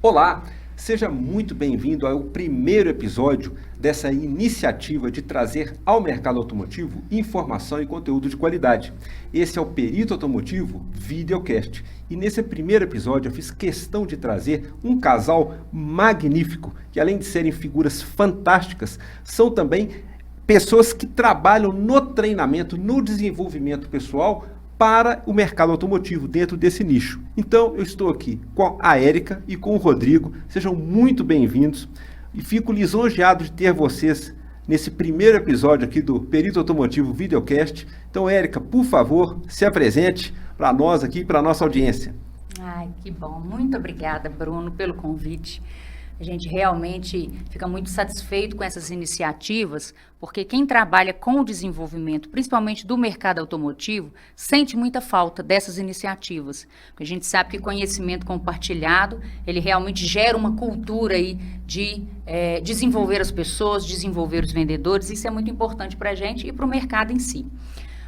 Olá, seja muito bem-vindo ao primeiro episódio dessa iniciativa de trazer ao mercado automotivo informação e conteúdo de qualidade. Esse é o Perito Automotivo Videocast. E nesse primeiro episódio eu fiz questão de trazer um casal magnífico, que além de serem figuras fantásticas, são também pessoas que trabalham no treinamento, no desenvolvimento pessoal para o mercado automotivo dentro desse nicho. Então, eu estou aqui com a Érica e com o Rodrigo. Sejam muito bem-vindos e fico lisonjeado de ter vocês nesse primeiro episódio aqui do Perito Automotivo Videocast. Então, Érica, por favor, se apresente para nós aqui, para a nossa audiência. Ai, que bom. Muito obrigada, Bruno, pelo convite. A gente realmente fica muito satisfeito com essas iniciativas, porque quem trabalha com o desenvolvimento, principalmente do mercado automotivo, sente muita falta dessas iniciativas. Porque a gente sabe que conhecimento compartilhado, ele realmente gera uma cultura aí de desenvolver as pessoas, desenvolver os vendedores. Isso é muito importante para a gente e para o mercado em si.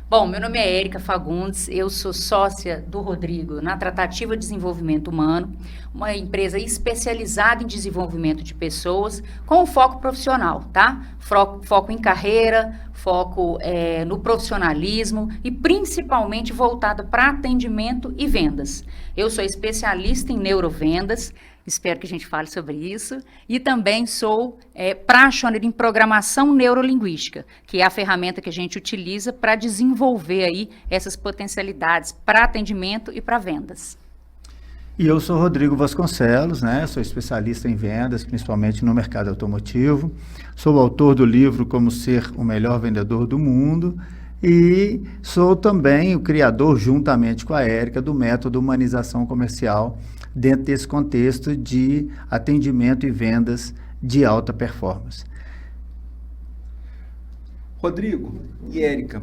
Bom, meu nome é Érica Fagundes, eu sou sócia do Rodrigo na Tratativa de Desenvolvimento Humano, uma empresa especializada em desenvolvimento de pessoas com foco profissional, tá? Foco em carreira, foco no profissionalismo e principalmente voltado para atendimento e vendas. Eu sou especialista em neurovendas, espero que a gente fale sobre isso, e também sou practitioner em programação neurolinguística, que é a ferramenta que a gente utiliza para desenvolver aí essas potencialidades para atendimento e para vendas. E eu sou Rodrigo Vasconcelos, né? Sou especialista em vendas, principalmente no mercado automotivo. Sou autor do livro Como Ser o Melhor Vendedor do Mundo e sou também o criador, juntamente com a Érica, do método Humanização Comercial, dentro desse contexto de atendimento e vendas de alta performance. Rodrigo e Érica,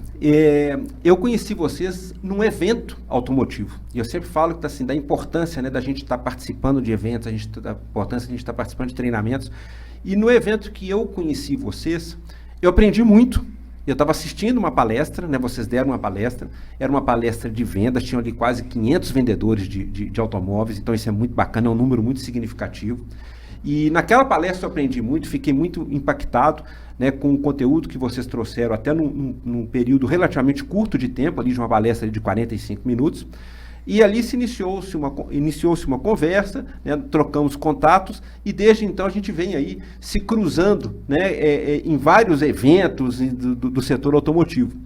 eu conheci vocês num evento automotivo. E eu sempre falo que, assim, da importância, né, da gente estar participando de eventos, da importância de a gente estar participando de treinamentos. E no evento que eu conheci vocês, eu aprendi muito. Eu estava assistindo uma palestra, né, vocês deram uma palestra, era uma palestra de vendas, tinham ali quase 500 vendedores de automóveis, então isso é muito bacana, é um número muito significativo. E naquela palestra eu aprendi muito, fiquei muito impactado, né, com o conteúdo que vocês trouxeram, até num período relativamente curto de tempo, ali de uma palestra de 45 minutos. E ali iniciou-se uma conversa, né, trocamos contatos e desde então a gente vem aí se cruzando, né, em vários eventos do setor automotivo.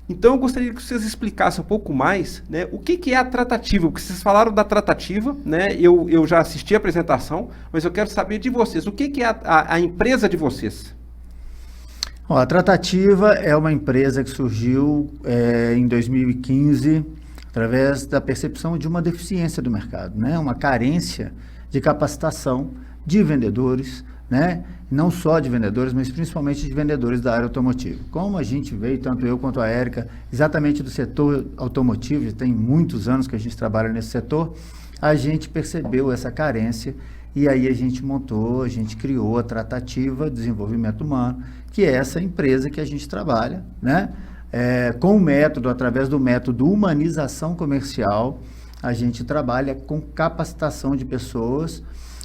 Então eu gostaria que vocês explicassem um pouco mais, né, o que é a tratativa, porque vocês falaram da tratativa, né, eu já assisti a apresentação, mas eu quero saber de vocês, o que é a empresa de vocês? Ó, a Tratativa é uma empresa que surgiu em 2015, através da percepção de uma deficiência do mercado, né? Uma carência de capacitação de vendedores, né? Não só de vendedores, mas principalmente de vendedores da área automotiva. Como a gente veio, tanto eu quanto a Érica, exatamente do setor automotivo, já tem muitos anos que a gente trabalha nesse setor, a gente percebeu essa carência e aí a gente criou a Tratativa de Desenvolvimento Humano, que é essa empresa que a gente trabalha, né? Com o método, através do método Humanização Comercial, a gente trabalha com capacitação de pessoas,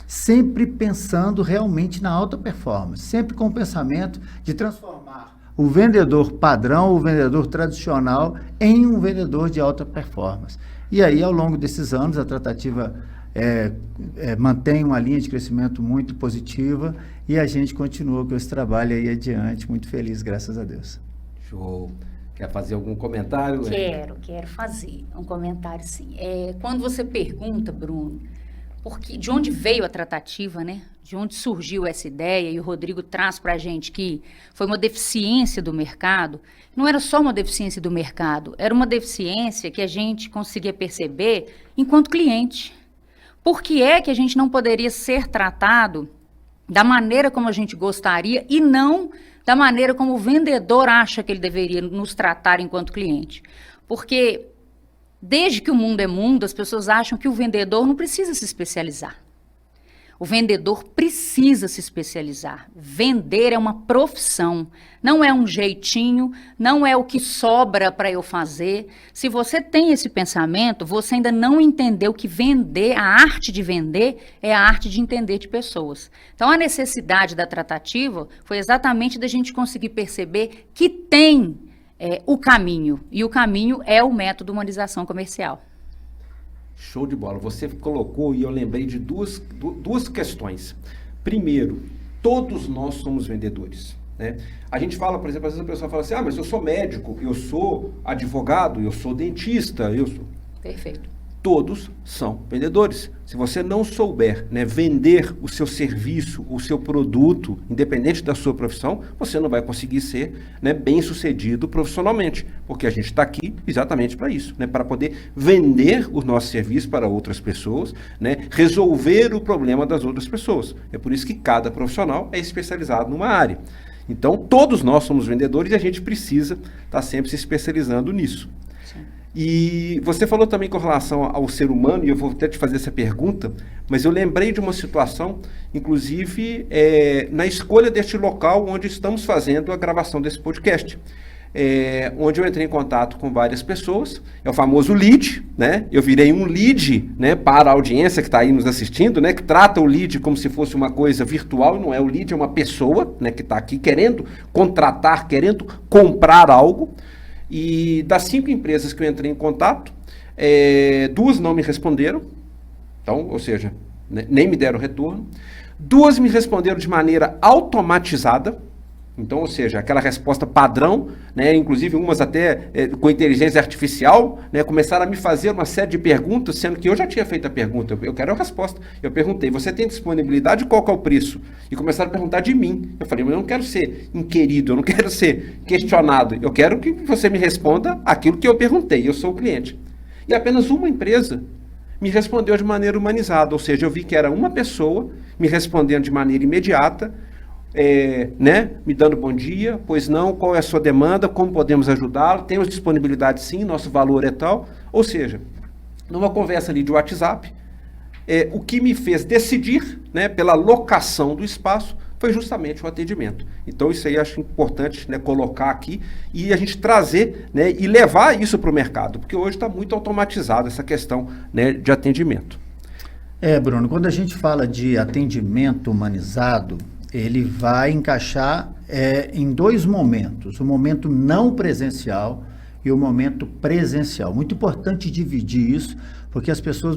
sempre pensando realmente na alta performance, sempre com o pensamento de transformar o vendedor padrão, o vendedor tradicional, em um vendedor de alta performance. E aí, ao longo desses anos, a Tratativa mantém uma linha de crescimento muito positiva e a gente continua com esse trabalho aí adiante, muito feliz, graças a Deus. Show! Quer fazer algum comentário? Quero fazer um comentário, sim. Quando você pergunta, Bruno, de onde veio a Tratativa, né? De onde surgiu essa ideia, e o Rodrigo traz para a gente que foi uma deficiência do mercado, não era só uma deficiência do mercado, era uma deficiência que a gente conseguia perceber enquanto cliente. Por que é que a gente não poderia ser tratado da maneira como a gente gostaria e não da maneira como o vendedor acha que ele deveria nos tratar enquanto cliente? Porque desde que o mundo é mundo, as pessoas acham que o vendedor não precisa se especializar. O vendedor precisa se especializar. Vender é uma profissão, não é um jeitinho, não é o que sobra para eu fazer. Se você tem esse pensamento, você ainda não entendeu que vender, a arte de vender, é a arte de entender de pessoas. Então, a necessidade da tratativa foi exatamente da gente conseguir perceber que tem o caminho, e o caminho é o método humanização comercial. Show de bola. Você colocou, e eu lembrei de duas questões. Primeiro, todos nós somos vendedores, né? A gente fala, por exemplo, às vezes a pessoa fala assim, mas eu sou médico, eu sou advogado, eu sou dentista, eu sou... Perfeito. Todos são vendedores. Se você não souber, né, vender o seu serviço, o seu produto, independente da sua profissão, você não vai conseguir ser, né, bem sucedido profissionalmente, porque a gente está aqui exatamente para isso, né, para poder vender o nosso serviço para outras pessoas, né, resolver o problema das outras pessoas. É por isso que cada profissional é especializado numa área. Então, todos nós somos vendedores e a gente precisa estar sempre se especializando nisso. E você falou também com relação ao ser humano, e eu vou até te fazer essa pergunta, mas eu lembrei de uma situação, inclusive, na escolha deste local onde estamos fazendo a gravação desse podcast. Onde eu entrei em contato com várias pessoas, é o famoso lead, né? Eu virei um lead, né, para a audiência que está aí nos assistindo, né, que trata o lead como se fosse uma coisa virtual, e não é. O lead é uma pessoa, né, que está aqui querendo contratar, querendo comprar algo. E das 5 empresas que eu entrei em contato, 2 não me responderam, então, ou seja, nem me deram retorno. 2 me responderam de maneira automatizada, então, ou seja, aquela resposta padrão, né, inclusive umas até com inteligência artificial, né, começaram a me fazer uma série de perguntas, sendo que eu já tinha feito a pergunta, eu quero a resposta. Eu perguntei, você tem disponibilidade? Qual que é o preço? E começaram a perguntar de mim. Eu falei, mas eu não quero ser inquirido, eu não quero ser questionado, eu quero que você me responda aquilo que eu perguntei, eu sou o cliente. E apenas uma empresa me respondeu de maneira humanizada, ou seja, eu vi que era uma pessoa me respondendo de maneira imediata, né, me dando bom dia, pois não, qual é a sua demanda, como podemos ajudá-lo, temos disponibilidade sim, nosso valor é tal. Ou seja, numa conversa ali de WhatsApp, o que me fez decidir, né, pela locação do espaço foi justamente o atendimento. Então isso aí acho importante, né, colocar aqui e a gente trazer, né, e levar isso para o mercado, porque hoje está muito automatizado essa questão, né, de atendimento. Bruno, quando a gente fala de atendimento humanizado, ele vai encaixar em 2 momentos, o momento não presencial e o momento presencial. Muito importante dividir isso, porque as pessoas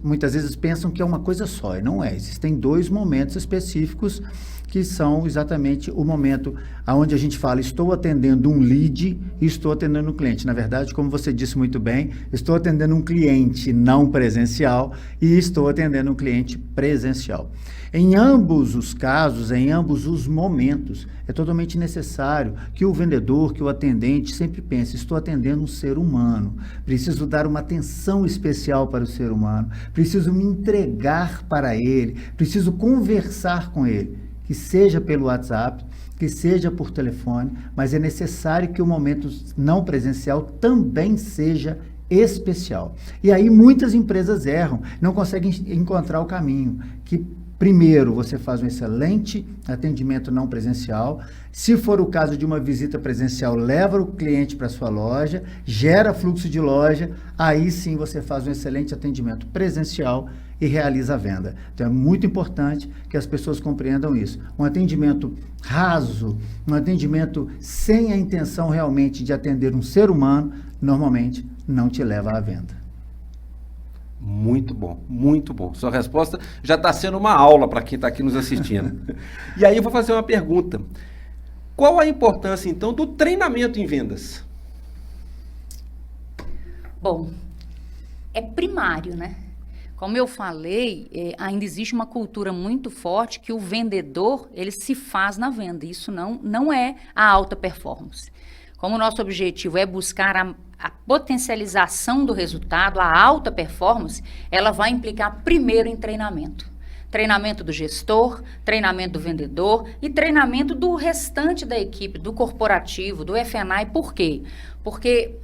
muitas vezes pensam que é uma coisa só, e não é. Existem 2 momentos específicos que são exatamente o momento onde a gente fala, estou atendendo um lead e estou atendendo um cliente. Na verdade, como você disse muito bem, estou atendendo um cliente não presencial e estou atendendo um cliente presencial. Em ambos os casos, em ambos os momentos, é totalmente necessário que o vendedor, que o atendente sempre pense, estou atendendo um ser humano, preciso dar uma atenção especial para o ser humano, preciso me entregar para ele, preciso conversar com ele, que seja pelo WhatsApp, que seja por telefone, mas é necessário que o momento não presencial também seja especial. E aí muitas empresas erram, não conseguem encontrar o caminho, que primeiro, você faz um excelente atendimento não presencial. Se for o caso de uma visita presencial, leva o cliente para a sua loja, gera fluxo de loja, aí sim você faz um excelente atendimento presencial e realiza a venda. Então é muito importante que as pessoas compreendam isso. Um atendimento raso, um atendimento sem a intenção realmente de atender um ser humano, normalmente não te leva à venda. Muito bom, muito bom. Sua resposta já está sendo uma aula para quem está aqui nos assistindo. E aí eu vou fazer uma pergunta. Qual a importância, então, do treinamento em vendas? Bom, é primário, né? Como eu falei, ainda existe uma cultura muito forte que o vendedor, ele se faz na venda. Isso não é a alta performance. Como o nosso objetivo é buscar a potencialização do resultado, a alta performance, ela vai implicar primeiro em treinamento. Treinamento do gestor, treinamento do vendedor e treinamento do restante da equipe, do corporativo, do F&I. Por quê? Porque,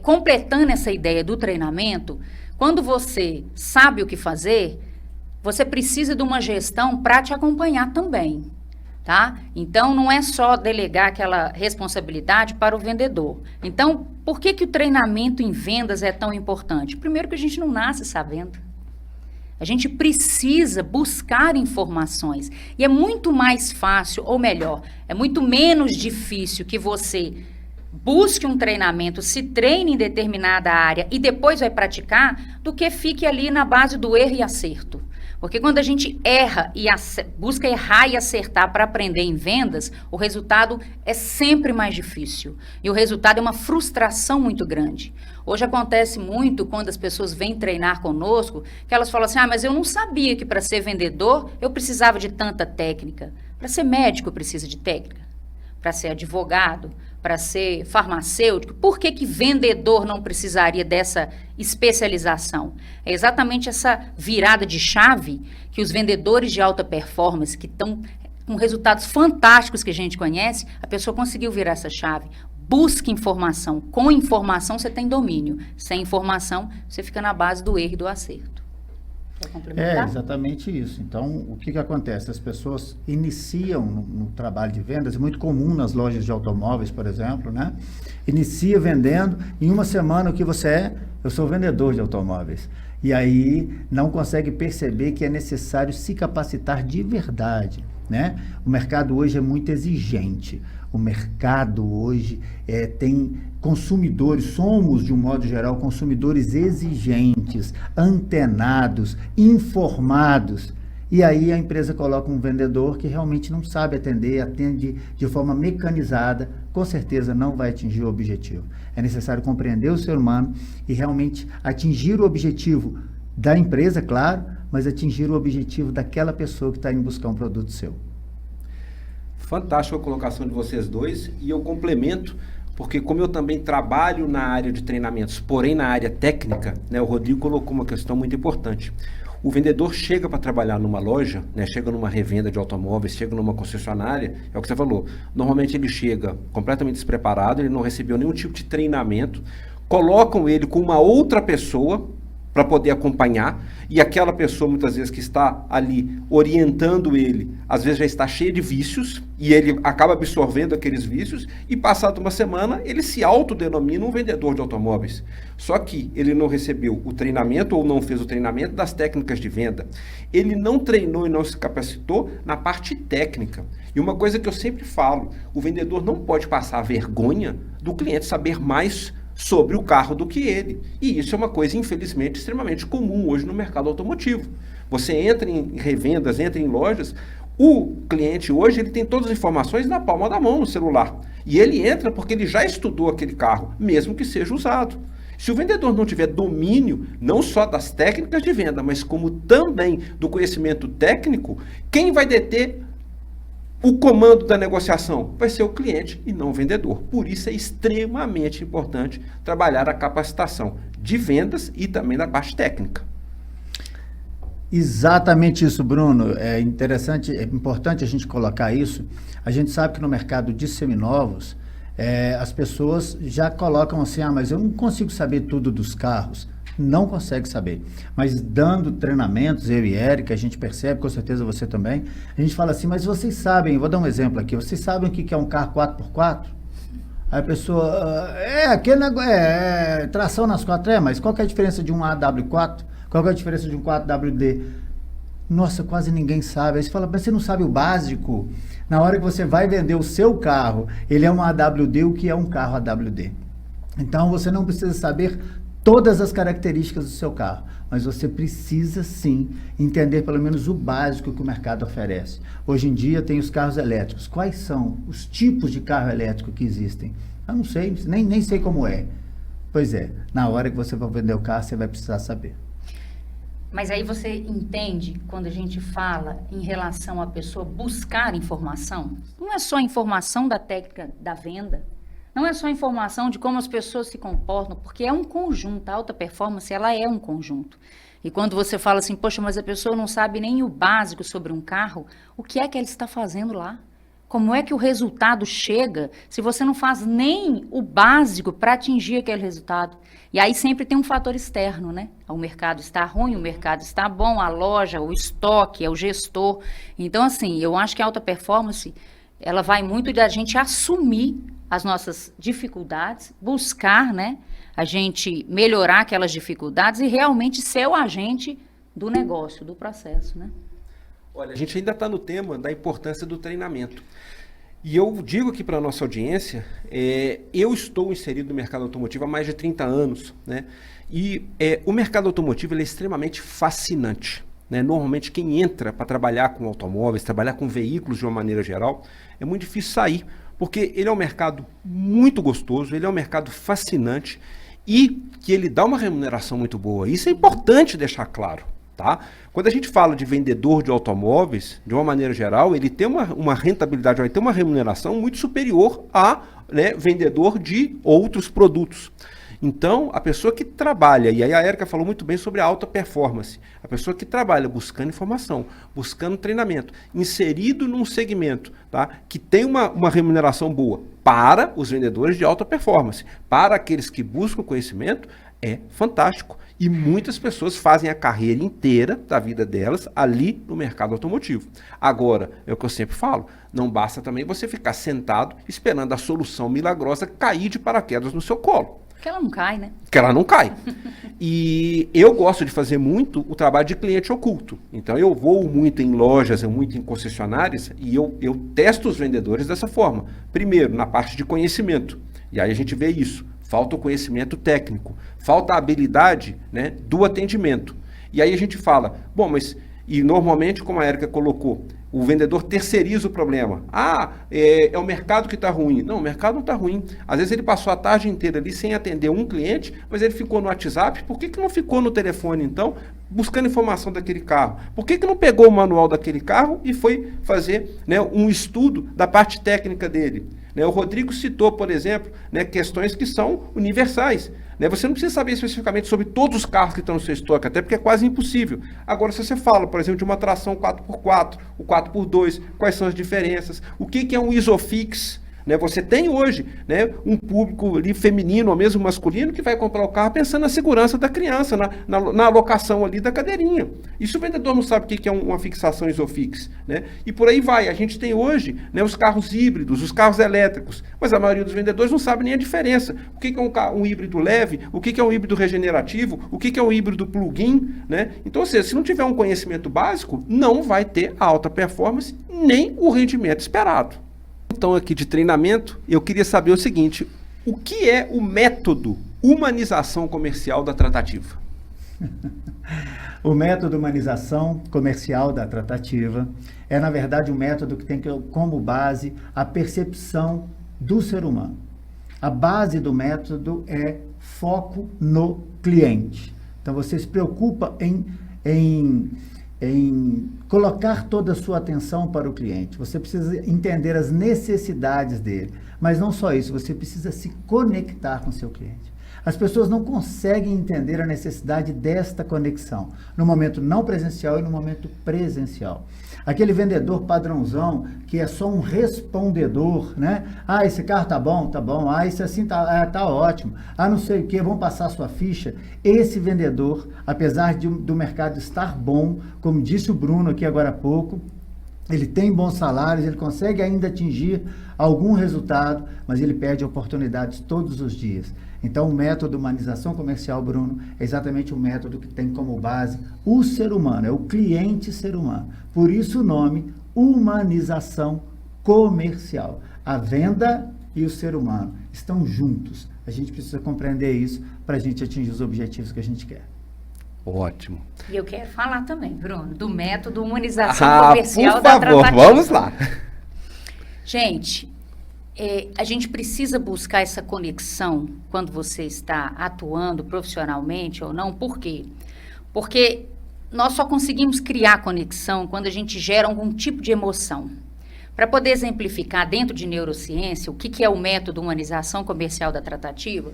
completando essa ideia do treinamento, quando você sabe o que fazer, você precisa de uma gestão para te acompanhar também, tá? Então, não é só delegar aquela responsabilidade para o vendedor. Então, por que que o treinamento em vendas é tão importante? Primeiro que a gente não nasce sabendo. A gente precisa buscar informações. E é muito mais fácil, ou melhor, é muito menos difícil que você busque um treinamento, se treine em determinada área e depois vai praticar, do que fique ali na base do erro e acerto. Porque quando a gente erra e busca errar e acertar para aprender em vendas, o resultado é sempre mais difícil. E o resultado é uma frustração muito grande. Hoje acontece muito quando as pessoas vêm treinar conosco, que elas falam assim, mas eu não sabia que para ser vendedor eu precisava de tanta técnica. Para ser médico precisa de técnica. Para ser advogado, para ser farmacêutico, por que que vendedor não precisaria dessa especialização? É exatamente essa virada de chave que os vendedores de alta performance, que estão com resultados fantásticos que a gente conhece, a pessoa conseguiu virar essa chave. Busque informação. Com informação você tem domínio. Sem informação você fica na base do erro e do acerto. É exatamente isso. Então, o que acontece? As pessoas iniciam no trabalho de vendas, é muito comum nas lojas de automóveis, por exemplo, né? Inicia vendendo, em uma semana o que você é? Eu sou vendedor de automóveis. E aí não consegue perceber que é necessário se capacitar de verdade, né? O mercado hoje é muito exigente. O mercado hoje tem consumidores, somos, de um modo geral, consumidores exigentes, antenados, informados. E aí a empresa coloca um vendedor que realmente não sabe atender, atende de forma mecanizada, com certeza não vai atingir o objetivo. É necessário compreender o ser humano e realmente atingir o objetivo da empresa, claro, mas atingir o objetivo daquela pessoa que está indo buscar um produto seu. Fantástica a colocação de vocês dois, e eu complemento, porque como eu também trabalho na área de treinamentos, porém na área técnica, né, o Rodrigo colocou uma questão muito importante. O vendedor chega para trabalhar numa loja, né, chega numa revenda de automóveis, chega numa concessionária, é o que você falou, normalmente ele chega completamente despreparado, ele não recebeu nenhum tipo de treinamento, colocam ele com uma outra pessoa para poder acompanhar, e aquela pessoa muitas vezes que está ali orientando ele, às vezes já está cheia de vícios, e ele acaba absorvendo aqueles vícios, e passado uma semana ele se autodenomina um vendedor de automóveis. Só que ele não recebeu o treinamento ou não fez o treinamento das técnicas de venda. Ele não treinou e não se capacitou na parte técnica. E uma coisa que eu sempre falo, o vendedor não pode passar vergonha do cliente saber mais sobre o carro do que ele. E isso é uma coisa, infelizmente, extremamente comum hoje no mercado automotivo. Você entra em revendas, entra em lojas, o cliente hoje ele tem todas as informações na palma da mão no celular. E ele entra porque ele já estudou aquele carro, mesmo que seja usado. Se o vendedor não tiver domínio, não só das técnicas de venda, mas como também do conhecimento técnico, quem vai deter o comando da negociação vai ser o cliente e não o vendedor. Por isso é extremamente importante trabalhar a capacitação de vendas e também na parte técnica. Exatamente isso, Bruno. É interessante, é importante a gente colocar isso. A gente sabe que no mercado de seminovos, as pessoas já colocam assim, mas eu não consigo saber tudo dos carros. Não consegue saber, mas dando treinamentos, eu e Érica, a gente percebe, com certeza você também, a gente fala assim, mas vocês sabem, vou dar um exemplo aqui, vocês sabem o que é um carro 4x4? Aí a pessoa, aquele negócio, tração nas quatro, mas qual que é a diferença de um AW4? Qual que é a diferença de um 4WD? Nossa, quase ninguém sabe. Aí você fala, mas você não sabe o básico? Na hora que você vai vender o seu carro, ele é um AWD, o que é um carro AWD? Então você não precisa saber todas as características do seu carro, mas você precisa sim entender pelo menos o básico que o mercado oferece. Hoje em dia tem os carros elétricos. Quais são os tipos de carro elétrico que existem? Eu não sei, nem sei como é. Pois é, na hora que você vai vender o carro, você vai precisar saber. Mas aí você entende quando a gente fala em relação à pessoa buscar informação? Não é só informação da técnica da venda, não é só informação de como as pessoas se comportam, porque é um conjunto, a alta performance, ela é um conjunto. E quando você fala assim, poxa, mas a pessoa não sabe nem o básico sobre um carro, o que é que ela está fazendo lá? Como é que o resultado chega se você não faz nem o básico para atingir aquele resultado? E aí sempre tem um fator externo, né? O mercado está ruim, o mercado está bom, a loja, o estoque, é o gestor. Então, assim, eu acho que a alta performance, ela vai muito da gente assumir as nossas dificuldades, buscar, né, a gente melhorar aquelas dificuldades e realmente ser o agente do negócio, do processo, né? Olha, a gente ainda está no tema da importância do treinamento. E eu digo aqui para a nossa audiência, eu estou inserido no mercado automotivo há mais de 30 anos, né? E o mercado automotivo ele é extremamente fascinante, né? Normalmente quem entra para trabalhar com automóveis, trabalhar com veículos de uma maneira geral, é muito difícil sair, porque ele é um mercado muito gostoso, ele é um mercado fascinante e que ele dá uma remuneração muito boa. Isso é importante deixar claro. Tá? Quando a gente fala de vendedor de automóveis, de uma maneira geral, ele tem uma rentabilidade, vai ter uma remuneração muito superior a, né, vendedor de outros produtos. Então, a pessoa que trabalha, e aí a Érica falou muito bem sobre a alta performance, a pessoa que trabalha buscando informação, buscando treinamento, inserido num segmento, tá, que tem uma remuneração boa para os vendedores de alta performance, para aqueles que buscam conhecimento, é fantástico. E muitas pessoas fazem a carreira inteira da vida delas ali no mercado automotivo. Agora, é o que eu sempre falo, não basta também você ficar sentado esperando a solução milagrosa cair de paraquedas no seu colo. Porque ela não cai, né? Porque ela não cai. E eu gosto de fazer muito o trabalho de cliente oculto. Então eu vou muito em lojas, eu muito em concessionárias e eu testo os vendedores dessa forma. Primeiro, na parte de conhecimento. E aí a gente vê isso. Falta o conhecimento técnico, falta a habilidade, né, do atendimento. E aí a gente fala, bom, mas, e normalmente, como a Érica colocou, o vendedor terceiriza o problema. É o mercado que está ruim. Não, o mercado não está ruim. Às vezes ele passou a tarde inteira ali sem atender um cliente, mas ele ficou no WhatsApp. Por que não ficou no telefone, então, buscando informação daquele carro? Por que não pegou o manual daquele carro e foi fazer, né, um estudo da parte técnica dele? O Rodrigo citou, por exemplo, né, questões que são universais. Né? Você não precisa saber especificamente sobre todos os carros que estão no seu estoque, até porque é quase impossível. Agora, se você fala, por exemplo, de uma tração 4x4, o 4x2, quais são as diferenças, o que é um Isofix? Né? Você tem hoje, né, um público ali feminino ou mesmo masculino que vai comprar o carro pensando na segurança da criança, na alocação ali da cadeirinha. E se o vendedor não sabe o que é uma fixação Isofix, né? E por aí vai. A gente tem hoje, né, os carros híbridos, os carros elétricos, mas a maioria dos vendedores não sabe nem a diferença. O que é um híbrido leve, o que é um híbrido regenerativo, o que é um híbrido plug-in, né? Então, ou seja, se não tiver um conhecimento básico, não vai ter a alta performance nem o rendimento esperado. Então, aqui de treinamento, eu queria saber o seguinte, o que é o método humanização comercial da tratativa? O método humanização comercial da tratativa é, na verdade, um método que tem como base a percepção do ser humano. A base do método é foco no cliente. Então, você se preocupa em colocar toda a sua atenção para o cliente. Você precisa entender as necessidades dele. Mas não só isso, você precisa se conectar com o seu cliente. As pessoas não conseguem entender a necessidade desta conexão, no momento não presencial e no momento presencial. Aquele vendedor padrãozão, que é só um respondedor, né? Esse carro tá bom, isso assim tá ótimo, não sei o que, vamos passar a sua ficha. Esse vendedor, apesar do mercado estar bom, como disse o Bruno aqui agora há pouco, ele tem bons salários, ele consegue ainda atingir algum resultado, mas ele perde oportunidades todos os dias. Então, o método humanização comercial, Bruno, é exatamente o método que tem como base o ser humano, é o cliente ser humano. Por isso o nome, humanização comercial. A venda e o ser humano estão juntos. A gente precisa compreender isso para a gente atingir os objetivos que a gente quer. Ótimo. E eu quero falar também, Bruno, do método humanização comercial da tratativa. Por favor, vamos lá. Gente, a gente precisa buscar essa conexão quando você está atuando profissionalmente ou não. Por quê? Porque nós só conseguimos criar conexão quando a gente gera algum tipo de emoção. Para poder exemplificar dentro de neurociência o que é o método humanização comercial da tratativa,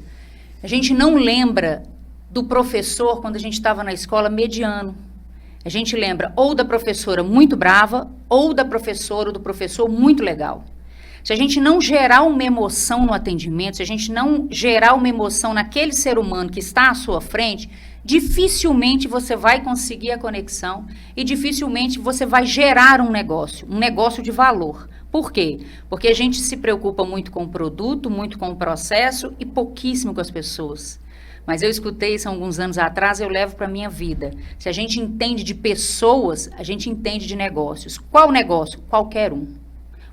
a gente não lembra do professor quando a gente estava na escola mediano. A gente lembra ou da professora muito brava ou da professora ou do professor muito legal. Se a gente não gerar uma emoção no atendimento, se a gente não gerar uma emoção naquele ser humano que está à sua frente, dificilmente você vai conseguir a conexão e dificilmente você vai gerar um negócio de valor. Por quê? Porque a gente se preocupa muito com o produto, muito com o processo e pouquíssimo com as pessoas. Mas eu escutei isso há alguns anos atrás, eu levo para a minha vida. Se a gente entende de pessoas, a gente entende de negócios. Qual negócio? Qualquer um.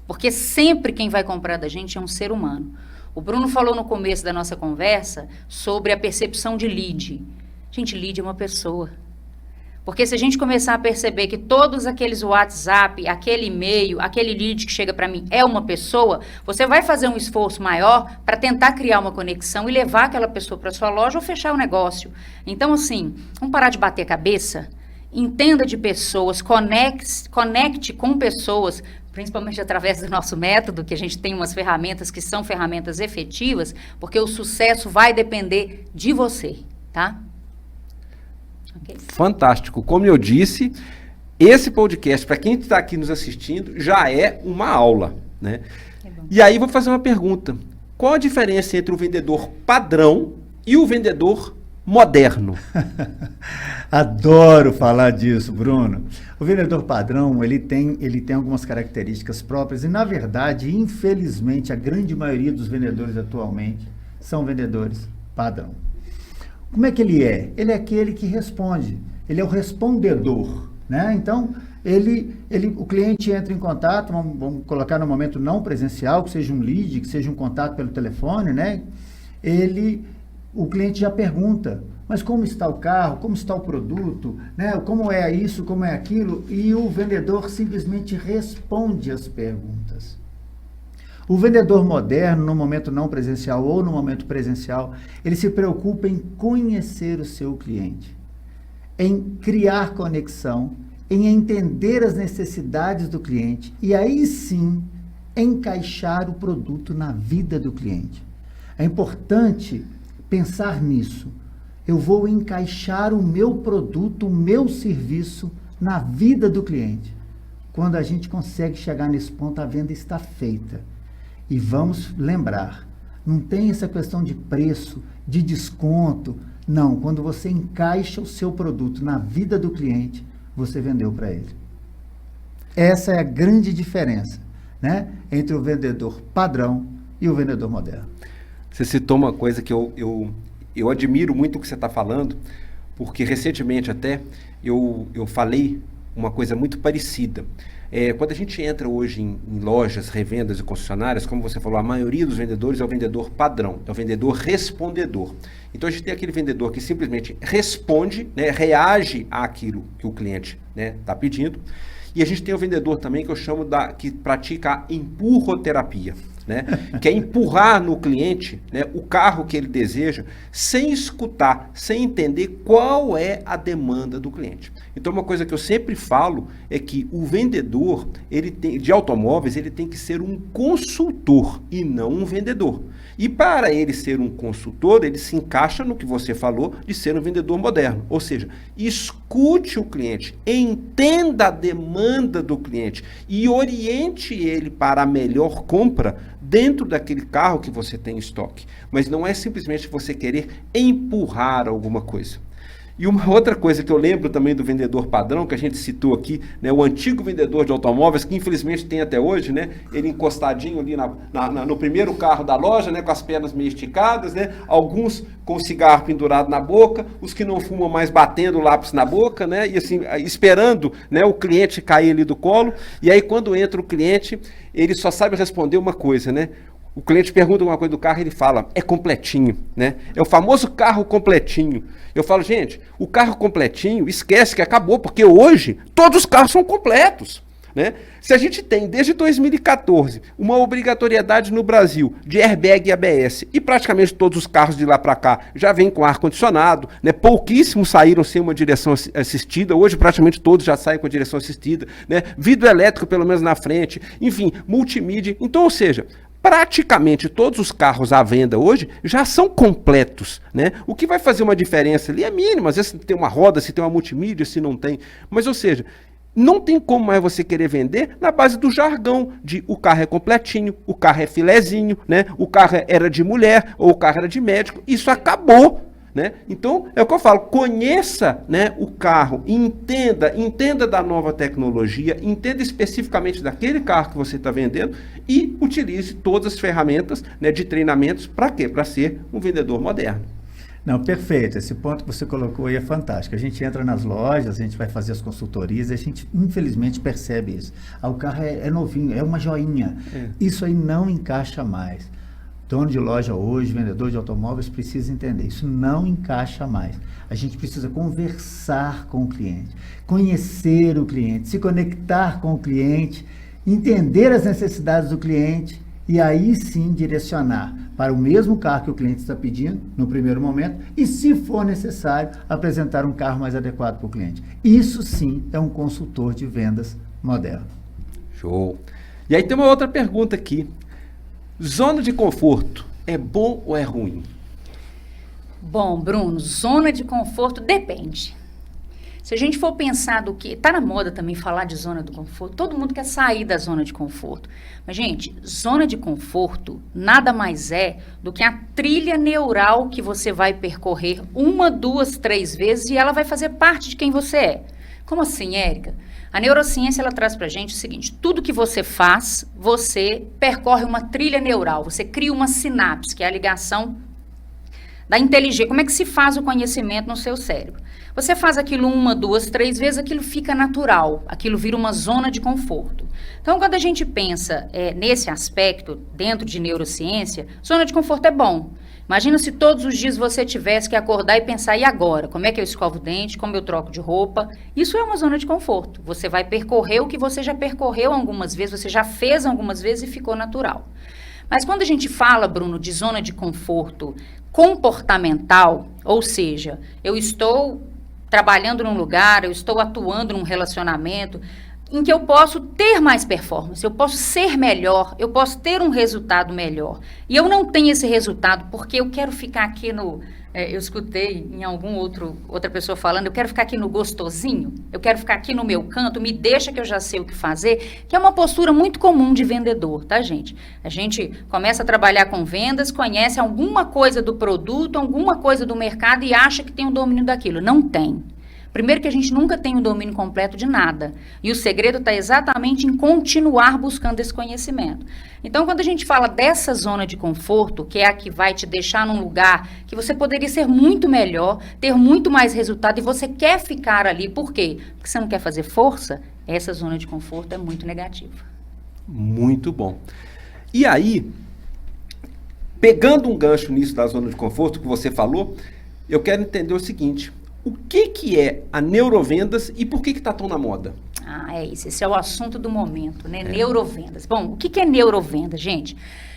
Porque sempre quem vai comprar da gente é um ser humano. O Bruno falou no começo da nossa conversa sobre a percepção de lead. Gente, lead é uma pessoa. Porque se a gente começar a perceber que todos aqueles WhatsApp, aquele e-mail, aquele lead que chega para mim é uma pessoa, você vai fazer um esforço maior para tentar criar uma conexão e levar aquela pessoa para sua loja ou fechar o negócio. Então, assim, vamos parar de bater cabeça, entenda de pessoas, conecte com pessoas, principalmente através do nosso método, que a gente tem umas ferramentas que são ferramentas efetivas, porque o sucesso vai depender de você, tá? Okay. Fantástico. Como eu disse, esse podcast, para quem está aqui nos assistindo, já é uma aula, né? E aí vou fazer uma pergunta. Qual a diferença entre o vendedor padrão e o vendedor moderno? Adoro falar disso, Bruno. O vendedor padrão, ele tem algumas características próprias e, na verdade, infelizmente, a grande maioria dos vendedores atualmente são vendedores padrão. Como é que ele é? Ele é aquele que responde, ele é o respondedor, né? Então, o cliente entra em contato, vamos colocar no momento não presencial, que seja um lead, que seja um contato pelo telefone, né? O cliente já pergunta, mas como está o carro, como está o produto, né? Como é isso, como é aquilo, e o vendedor simplesmente responde as perguntas. O vendedor moderno, no momento não presencial ou no momento presencial, ele se preocupa em conhecer o seu cliente, em criar conexão, em entender as necessidades do cliente e aí sim encaixar o produto na vida do cliente. É importante pensar nisso. Eu vou encaixar o meu produto, o meu serviço na vida do cliente. Quando a gente consegue chegar nesse ponto, a venda está feita. E vamos lembrar, não tem essa questão de preço, de desconto. Não, quando você encaixa o seu produto na vida do cliente, você vendeu para ele. Essa é a grande diferença, né, entre o vendedor padrão e o vendedor moderno. Você citou uma coisa que eu admiro muito o que você está falando, porque recentemente até eu falei uma coisa muito parecida. Quando a gente entra hoje em lojas, revendas e concessionárias, como você falou, a maioria dos vendedores é o vendedor padrão, é o vendedor respondedor. Então a gente tem aquele vendedor que simplesmente responde, né, reage àquilo que o cliente está pedindo. E a gente tem o vendedor também que eu chamo que pratica a empurroterapia, né? Que é empurrar no cliente, né, o carro que ele deseja, sem escutar, sem entender qual é a demanda do cliente. Então uma coisa que eu sempre falo é que o vendedor de automóveis ele tem que ser um consultor e não um vendedor. E para ele ser um consultor, ele se encaixa no que você falou de ser um vendedor moderno. Ou seja, escute o cliente, entenda a demanda do cliente e oriente ele para a melhor compra dentro daquele carro que você tem em estoque. Mas não é simplesmente você querer empurrar alguma coisa. E uma outra coisa que eu lembro também do vendedor padrão, que a gente citou aqui, né, o antigo vendedor de automóveis, que infelizmente tem até hoje, né, ele encostadinho ali no primeiro carro da loja, né, com as pernas meio esticadas, né, alguns com o cigarro pendurado na boca, os que não fumam mais batendo o lápis na boca, né, e assim, esperando, né, o cliente cair ali do colo, e aí quando entra o cliente, ele só sabe responder uma coisa, né? O cliente pergunta alguma coisa do carro, ele fala, é completinho, né? É o famoso carro completinho. Eu falo, gente, o carro completinho, esquece que acabou, porque hoje todos os carros são completos, né? Se a gente tem, desde 2014, uma obrigatoriedade no Brasil de airbag e ABS, e praticamente todos os carros de lá para cá já vêm com ar-condicionado, né? Pouquíssimos saíram sem uma direção assistida, hoje praticamente todos já saem com a direção assistida, né? Vidro elétrico pelo menos na frente, enfim, multimídia. Então, ou seja, praticamente todos os carros à venda hoje já são completos, né? O que vai fazer uma diferença ali é mínima, às vezes se tem uma roda, se tem uma multimídia, se não tem. Mas, ou seja, Não tem como mais você querer vender na base do jargão de o carro é completinho, o carro é filezinho, né? O carro era de mulher ou o carro era de médico. Isso acabou, né? Então, é o que eu falo, conheça, né, o carro, entenda da nova tecnologia, entenda especificamente daquele carro que você está vendendo e utilize todas as ferramentas, né, de treinamentos. Para quê? Para ser um vendedor moderno. Não, perfeito. Esse ponto que você colocou aí é fantástico. A gente entra nas lojas, a gente vai fazer as consultorias, a gente infelizmente percebe isso. O carro é novinho, é uma joinha. Isso aí não encaixa mais. Dono de loja hoje, vendedor de automóveis, precisa entender. Isso não encaixa mais. A gente precisa conversar com o cliente, conhecer o cliente, se conectar com o cliente, entender as necessidades do cliente e aí sim direcionar para o mesmo carro que o cliente está pedindo no primeiro momento e, se for necessário, apresentar um carro mais adequado para o cliente. Isso sim é um consultor de vendas moderno. Show. E aí tem uma outra pergunta aqui. Zona de conforto é bom ou é ruim? Bom, Bruno, zona de conforto depende. Se a gente for pensar do que... Está na moda também falar de zona de conforto. Todo mundo quer sair da zona de conforto. Mas, gente, zona de conforto nada mais é do que a trilha neural que você vai percorrer 1, 2, 3 vezes e ela vai fazer parte de quem você é. Como assim, Érica? A neurociência, ela traz pra gente o seguinte: tudo que você faz, você percorre uma trilha neural, você cria uma sinapse, que é a ligação da inteligência. Como é que se faz o conhecimento no seu cérebro? Você faz aquilo 1, 2, 3 vezes, aquilo fica natural, aquilo vira uma zona de conforto. Então, quando a gente pensa nesse aspecto, dentro de neurociência, zona de conforto é bom. Imagina se todos os dias você tivesse que acordar e pensar, e agora? Como é que eu escovo o dente? Como eu troco de roupa? Isso é uma zona de conforto. Você vai percorrer o que você já percorreu algumas vezes, você já fez algumas vezes e ficou natural. Mas quando a gente fala, Bruno, de zona de conforto comportamental, ou seja, eu estou trabalhando num lugar, eu estou atuando num relacionamento em que eu posso ter mais performance, eu posso ser melhor, eu posso ter um resultado melhor. E eu não tenho esse resultado porque eu quero ficar aqui no... eu escutei em outra pessoa falando, eu quero ficar aqui no gostosinho, eu quero ficar aqui no meu canto, me deixa que eu já sei o que fazer, que é uma postura muito comum de vendedor, tá, gente? A gente começa a trabalhar com vendas, conhece alguma coisa do produto, alguma coisa do mercado e acha que tem o domínio daquilo. Não tem. Primeiro que a gente nunca tem o domínio completo de nada. E o segredo está exatamente em continuar buscando esse conhecimento. Então, quando a gente fala dessa zona de conforto, que é a que vai te deixar num lugar que você poderia ser muito melhor, ter muito mais resultado, e você quer ficar ali, por quê? Porque você não quer fazer força, essa zona de conforto é muito negativa. Muito bom. E aí, pegando um gancho nisso da zona de conforto que você falou, eu quero entender o seguinte: o que é a neurovendas e por que está tão na moda? É isso. Esse é o assunto do momento, né? Neurovendas. Bom, o que é neurovenda, gente?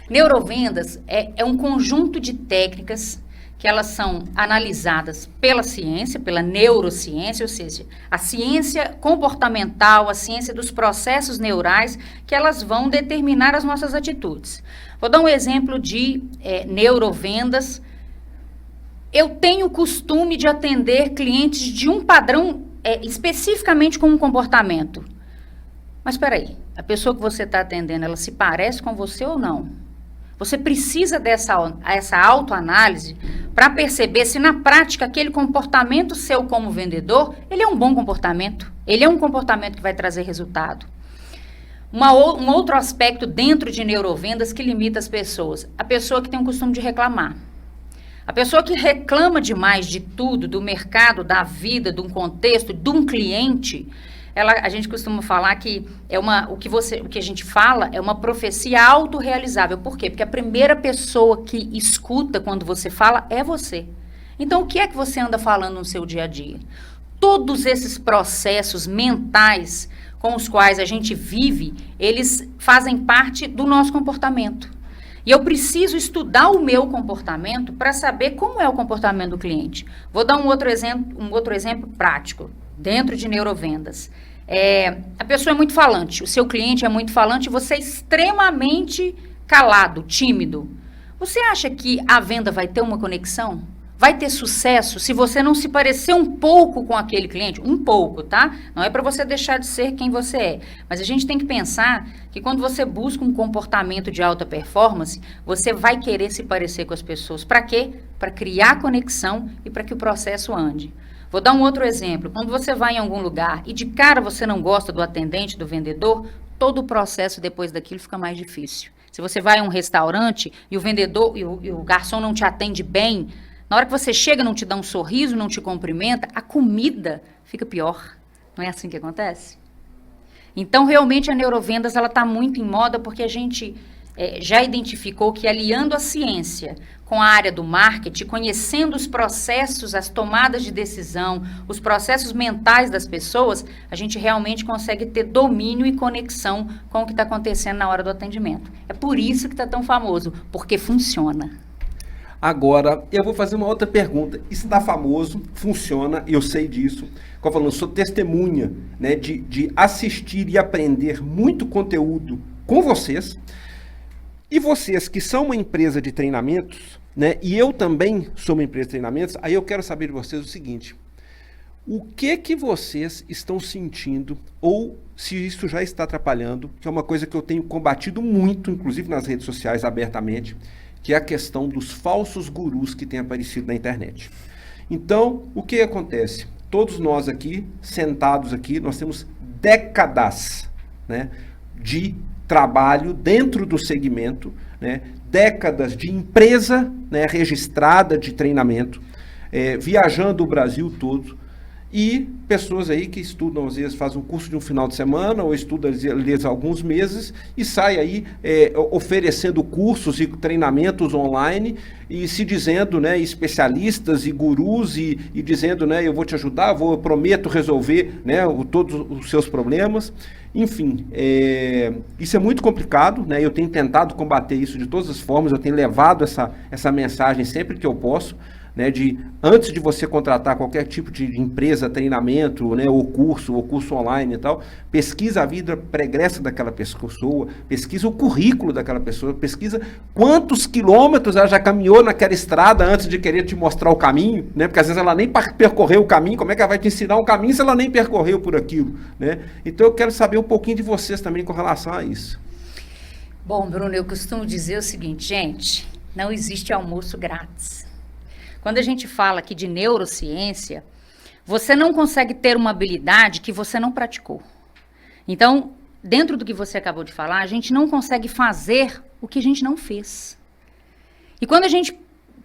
Neurovendas é um conjunto de técnicas que elas são analisadas pela ciência, pela neurociência, ou seja, a ciência comportamental, a ciência dos processos neurais, que elas vão determinar as nossas atitudes. Vou dar um exemplo de neurovendas. Eu tenho o costume de atender clientes de um padrão especificamente com um comportamento. Mas espera aí, a pessoa que você está atendendo, ela se parece com você ou não? Você precisa essa autoanálise para perceber se na prática aquele comportamento seu como vendedor, ele é um bom comportamento, ele é um comportamento que vai trazer resultado. Um outro aspecto dentro de neurovendas que limita as pessoas, a pessoa que tem o costume de reclamar. A pessoa que reclama demais de tudo, do mercado, da vida, de um contexto, de um cliente, a gente costuma falar que o que a gente fala é uma profecia autorrealizável. Por quê? Porque a primeira pessoa que escuta quando você fala é você. Então, o que é que você anda falando no seu dia a dia? Todos esses processos mentais com os quais a gente vive, eles fazem parte do nosso comportamento. E eu preciso estudar o meu comportamento para saber como é o comportamento do cliente. Vou dar um outro exemplo prático, dentro de neurovendas. A pessoa é muito falante, o seu cliente é muito falante, você é extremamente calado, tímido. Você acha que a venda vai ter uma conexão? vai ter sucesso se você não se parecer um pouco com aquele cliente, um pouco, tá? Não é para você deixar de ser quem você é, mas a gente tem que pensar que quando você busca um comportamento de alta performance, você vai querer se parecer com as pessoas. Para quê? Para criar conexão e para que o processo ande. Vou dar um outro exemplo. Quando você vai em algum lugar e de cara você não gosta do atendente, do vendedor, todo o processo depois daquilo fica mais difícil. Se você vai a um restaurante e o vendedor e o garçom não te atende bem, na hora que você chega, não te dá um sorriso, não te cumprimenta, a comida fica pior. Não é assim que acontece? Então, realmente, a neurovendas está muito em moda porque a gente já identificou que aliando a ciência com a área do marketing, conhecendo os processos, as tomadas de decisão, os processos mentais das pessoas, a gente realmente consegue ter domínio e conexão com o que está acontecendo na hora do atendimento. É por isso que está tão famoso, porque funciona. Agora, eu vou fazer uma outra pergunta. Está famoso, funciona, eu sei disso. Como eu falando, sou testemunha, né, de assistir e aprender muito conteúdo com vocês. E vocês que são uma empresa de treinamentos, né, e eu também sou uma empresa de treinamentos, aí eu quero saber de vocês o seguinte: o que vocês estão sentindo, ou se isso já está atrapalhando, que é uma coisa que eu tenho combatido muito, inclusive nas redes sociais abertamente, que é a questão dos falsos gurus que têm aparecido na internet. Então, o que acontece? Todos nós aqui, sentados aqui, nós temos décadas, né, de trabalho dentro do segmento, né, décadas de empresa, né, registrada de treinamento, viajando o Brasil todo, e pessoas aí que estudam, às vezes fazem um curso de um final de semana, ou estudam às vezes alguns meses, e sai aí oferecendo cursos e treinamentos online, e se dizendo, né, especialistas e gurus, e dizendo, né, eu vou te ajudar, eu prometo resolver, né, todos os seus problemas. Enfim, isso é muito complicado, né, eu tenho tentado combater isso de todas as formas, eu tenho levado essa mensagem sempre que eu posso, né, antes de você contratar qualquer tipo de empresa, treinamento, né, ou curso online e tal, pesquisa a vida pregressa daquela pessoa, pesquisa o currículo daquela pessoa, pesquisa quantos quilômetros ela já caminhou naquela estrada antes de querer te mostrar o caminho, né, porque às vezes ela nem percorreu o caminho. Como é que ela vai te ensinar um caminho se ela nem percorreu por aquilo, né? Então eu quero saber um pouquinho de vocês também com relação a isso. Bom, Bruno, eu costumo dizer o seguinte, gente, não existe almoço grátis. Quando a gente fala aqui de neurociência, você não consegue ter uma habilidade que você não praticou. Então, dentro do que você acabou de falar, a gente não consegue fazer o que a gente não fez. E quando a gente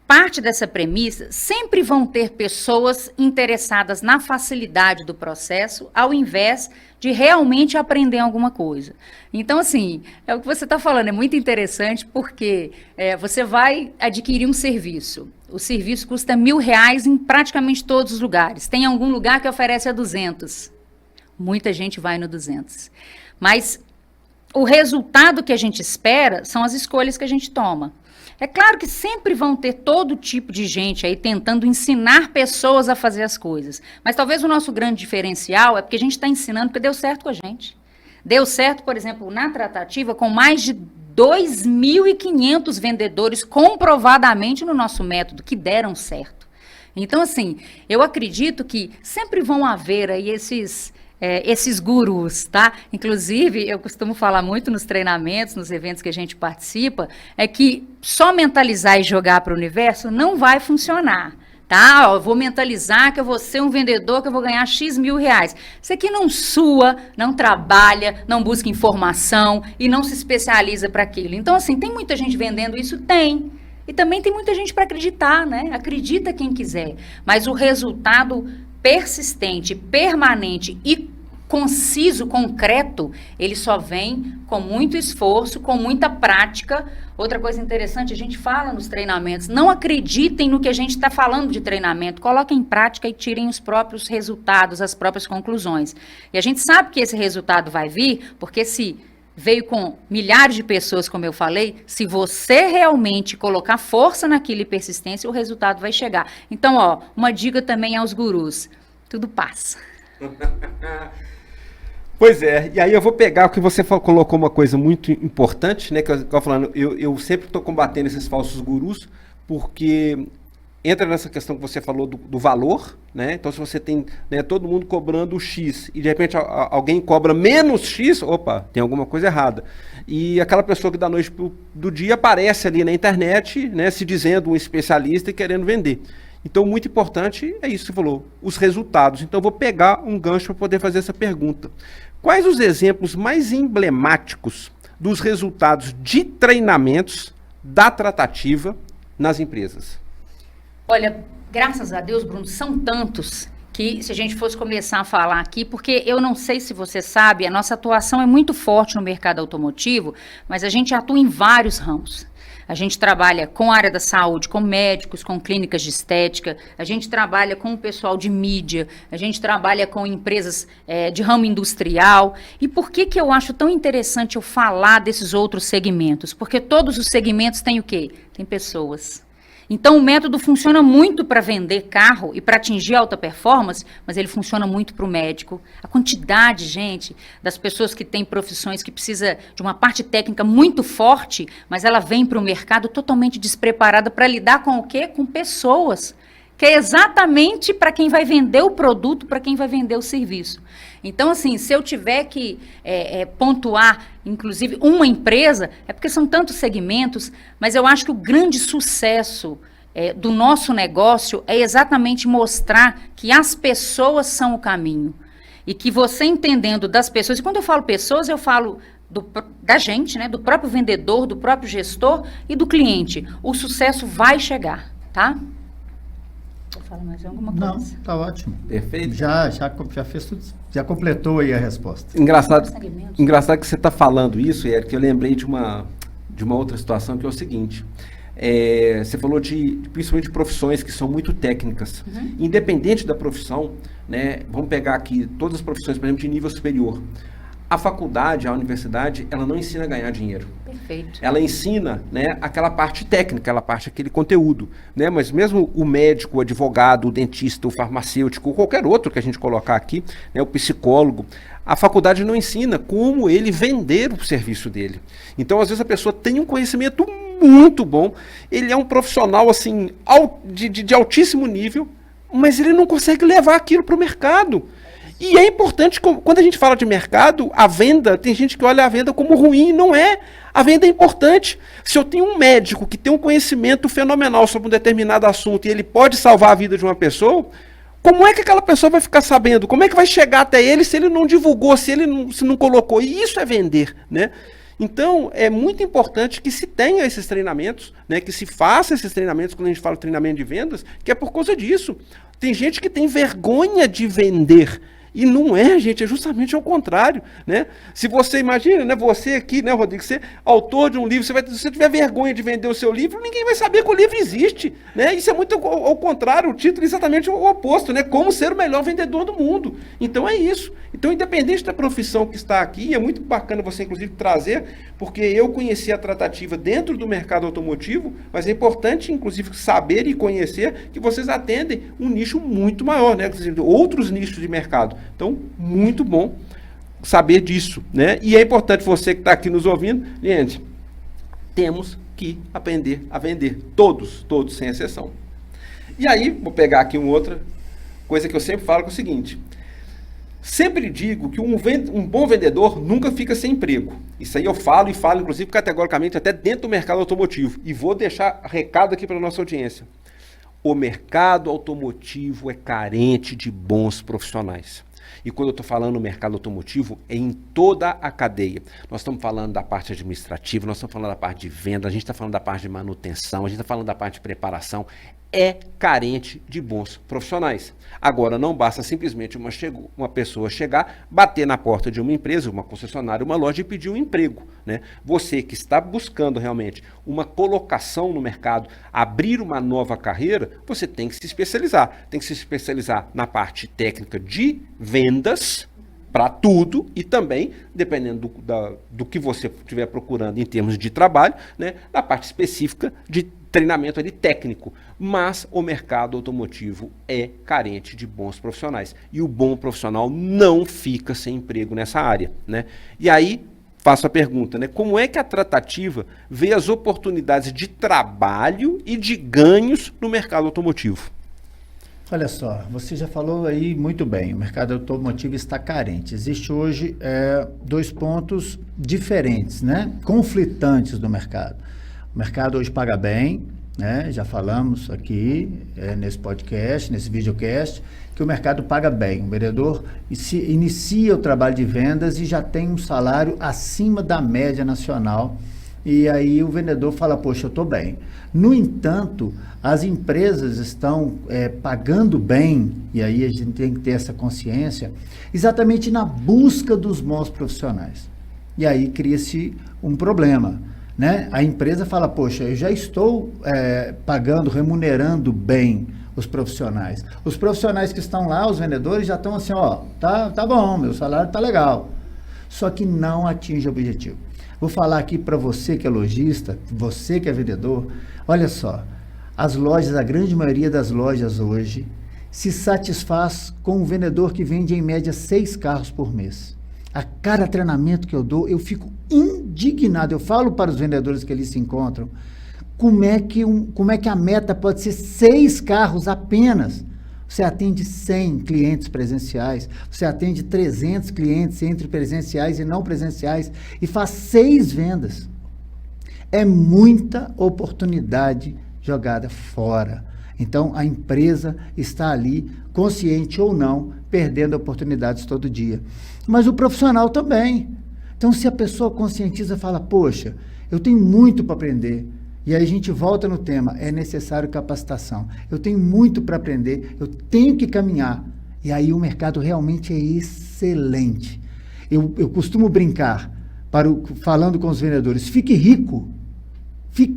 parte dessa premissa, sempre vão ter pessoas interessadas na facilidade do processo, ao invés de realmente aprender alguma coisa. Então, assim, é o que você está falando, é muito interessante, porque você vai adquirir um serviço. O serviço custa R$1.000 em praticamente todos os lugares. Tem algum lugar que oferece a 200. Muita gente vai no 200. Mas o resultado que a gente espera são as escolhas que a gente toma. É claro que sempre vão ter todo tipo de gente aí tentando ensinar pessoas a fazer as coisas. Mas talvez o nosso grande diferencial é porque a gente está ensinando porque deu certo com a gente. Deu certo, por exemplo, na tratativa, com mais de 2.500 vendedores comprovadamente no nosso método, que deram certo. Então, assim, eu acredito que sempre vão haver aí esses gurus, tá? Inclusive, eu costumo falar muito nos treinamentos, nos eventos que a gente participa, é que só mentalizar e jogar para o universo não vai funcionar. Tá? Eu vou mentalizar que eu vou ser um vendedor, que eu vou ganhar X mil reais. Você que não sua, não trabalha, não busca informação e não se especializa para aquilo. Então, assim, tem muita gente vendendo isso? Tem. E também tem muita gente para acreditar, né? Acredita quem quiser. Mas o resultado persistente, permanente e conciso, concreto, ele só vem com muito esforço, com muita prática. Outra coisa interessante, a gente fala nos treinamentos, não acreditem no que a gente está falando de treinamento, coloquem em prática e tirem os próprios resultados, as próprias conclusões. E a gente sabe que esse resultado vai vir, porque se veio com milhares de pessoas, como eu falei, se você realmente colocar força naquilo e persistência, o resultado vai chegar. Então, ó, uma dica também aos gurus, tudo passa. Pois é, e aí eu vou pegar o que você colocou uma coisa muito importante, né, que eu falando, eu sempre estou combatendo esses falsos gurus, porque entra nessa questão que você falou do valor, né? Então, se você tem, né, todo mundo cobrando X e de repente alguém cobra menos X, opa, tem alguma coisa errada. E aquela pessoa que da noite do dia aparece ali na internet, né, se dizendo um especialista e querendo vender. Então, muito importante é isso que você falou, os resultados. Então, eu vou pegar um gancho para poder fazer essa pergunta. Quais os exemplos mais emblemáticos dos resultados de treinamentos da Tratativa nas empresas? Olha, graças a Deus, Bruno, são tantos que se a gente fosse começar a falar aqui, porque eu não sei se você sabe, a nossa atuação é muito forte no mercado automotivo, mas a gente atua em vários ramos. A gente trabalha com a área da saúde, com médicos, com clínicas de estética, a gente trabalha com o pessoal de mídia, a gente trabalha com empresas de ramo industrial. E por que eu acho tão interessante eu falar desses outros segmentos? Porque todos os segmentos têm o quê? Tem pessoas. Então, o método funciona muito para vender carro e para atingir alta performance, mas ele funciona muito para o médico. A quantidade, gente, das pessoas que têm profissões que precisa de uma parte técnica muito forte, mas ela vem para o mercado totalmente despreparada para lidar com o quê? Com pessoas. Que é exatamente para quem vai vender o produto, para quem vai vender o serviço. Então, assim, se eu tiver que pontuar, inclusive, uma empresa, é porque são tantos segmentos, mas eu acho que o grande sucesso do nosso negócio é exatamente mostrar que as pessoas são o caminho. E que você entendendo das pessoas, e quando eu falo pessoas, eu falo da gente, né, do próprio vendedor, do próprio gestor e do cliente. O sucesso vai chegar, tá? Fala mais alguma coisa? Não, tá ótimo. Perfeito. Já fez tudo, já completou aí a resposta. Engraçado que você está falando isso, Eric, que eu lembrei de uma outra situação que é o seguinte. Você falou principalmente de profissões que são muito técnicas. Uhum. Independente da profissão, né, vamos pegar aqui todas as profissões, por exemplo, de nível superior. A faculdade, a universidade, ela não ensina a ganhar dinheiro. Perfeito. Ela ensina, né, aquela parte técnica, aquele conteúdo. Né? Mas mesmo o médico, o advogado, o dentista, o farmacêutico, qualquer outro que a gente colocar aqui, né, o psicólogo, a faculdade não ensina como ele vender o serviço dele. Então, às vezes, a pessoa tem um conhecimento muito bom, ele é um profissional assim, de altíssimo nível, mas ele não consegue levar aquilo para o mercado. E é importante, quando a gente fala de mercado, a venda, tem gente que olha a venda como ruim, não é. A venda é importante. Se eu tenho um médico que tem um conhecimento fenomenal sobre um determinado assunto e ele pode salvar a vida de uma pessoa, como é que aquela pessoa vai ficar sabendo? Como é que vai chegar até ele se ele não divulgou, se não colocou? E isso é vender, né? Então, é muito importante que se tenha esses treinamentos, né, que se faça esses treinamentos, quando a gente fala treinamento de vendas, que é por causa disso. Tem gente que tem vergonha de vender. E não é, gente, é justamente ao contrário, né? Se você imagina, né, você aqui, né, Rodrigo, você é autor de um livro, se você tiver vergonha de vender o seu livro, ninguém vai saber que o livro existe, né? Isso é muito ao contrário, o título é exatamente o oposto, né? Como ser o melhor vendedor do mundo. Então é isso. Então, independente da profissão que está aqui, é muito bacana você, inclusive, trazer, porque eu conheci a Tratativa dentro do mercado automotivo, mas é importante, inclusive, saber e conhecer que vocês atendem um nicho muito maior, né? Outros nichos de mercado. Então, muito bom saber disso, né? E é importante você que está aqui nos ouvindo, gente, temos que aprender a vender, todos, sem exceção. E aí, vou pegar aqui uma outra coisa que eu sempre falo, que é o seguinte, sempre digo que um bom vendedor nunca fica sem emprego. Isso aí eu falo inclusive categoricamente até dentro do mercado automotivo. E vou deixar recado aqui para a nossa audiência. O mercado automotivo é carente de bons profissionais. E quando eu estou falando no mercado automotivo, é em toda a cadeia. Nós estamos falando da parte administrativa, nós estamos falando da parte de venda, a gente está falando da parte de manutenção, a gente está falando da parte de preparação. É carente de bons profissionais. Agora, não basta simplesmente uma pessoa chegar, bater na porta de uma empresa, uma concessionária, uma loja e pedir um emprego, né? Você que está buscando realmente uma colocação no mercado, abrir uma nova carreira, você tem que se especializar. Tem que se especializar na parte técnica de vendas, para tudo, e também, dependendo do que você estiver procurando em termos de trabalho, né, na parte específica de treinamento ali técnico. Mas o mercado automotivo é carente de bons profissionais. E o bom profissional não fica sem emprego nessa área, né? E aí, faço a pergunta, né? Como é que a Tratativa vê as oportunidades de trabalho e de ganhos no mercado automotivo? Olha só, você já falou aí muito bem, o mercado automotivo está carente. Existe hoje dois pontos diferentes, né? Conflitantes do mercado. O mercado hoje paga bem, né? Já falamos aqui nesse podcast, nesse videocast, que o mercado paga bem. O vendedor inicia o trabalho de vendas e já tem um salário acima da média nacional. E aí o vendedor fala, poxa, eu estou bem. No entanto, as empresas estão pagando bem, e aí a gente tem que ter essa consciência, exatamente na busca dos bons profissionais. E aí cria-se um problema, né? A empresa fala, poxa, eu já estou pagando, remunerando bem os profissionais. Os profissionais que estão lá, os vendedores, já estão assim, ó, tá bom, meu salário tá legal. Só que não atinge o objetivo. Vou falar aqui para você que é lojista, você que é vendedor, olha só, as lojas, a grande maioria das lojas hoje, se satisfaz com um vendedor que vende em média 6 carros por mês. A cada treinamento que eu dou, eu fico indignado. Eu falo para os vendedores que eles se encontram, como é que a meta pode ser 6 carros apenas? Você atende 100 clientes presenciais, você atende 300 clientes entre presenciais e não presenciais e faz 6 vendas. É muita oportunidade jogada fora. Então, a empresa está ali, consciente ou não, perdendo oportunidades todo dia. Mas o profissional também. Então, se a pessoa conscientiza e fala, poxa, eu tenho muito para aprender, e aí a gente volta no tema, é necessário capacitação. Eu tenho muito para aprender, eu tenho que caminhar. E aí o mercado realmente é excelente. Eu costumo brincar, falando com os vendedores, fique rico,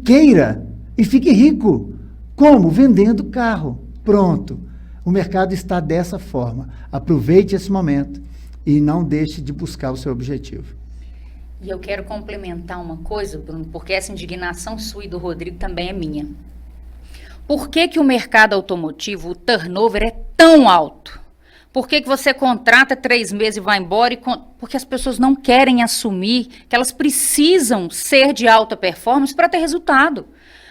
queira e fique rico. Como? Vendendo carro. Pronto. O mercado está dessa forma. Aproveite esse momento e não deixe de buscar o seu objetivo. E eu quero complementar uma coisa, Bruno, porque essa indignação sua e do Rodrigo também é minha. Por que que o mercado automotivo, o turnover é tão alto? Por que que você contrata 3 meses e vai embora? Porque as pessoas não querem assumir que elas precisam ser de alta performance para ter resultado.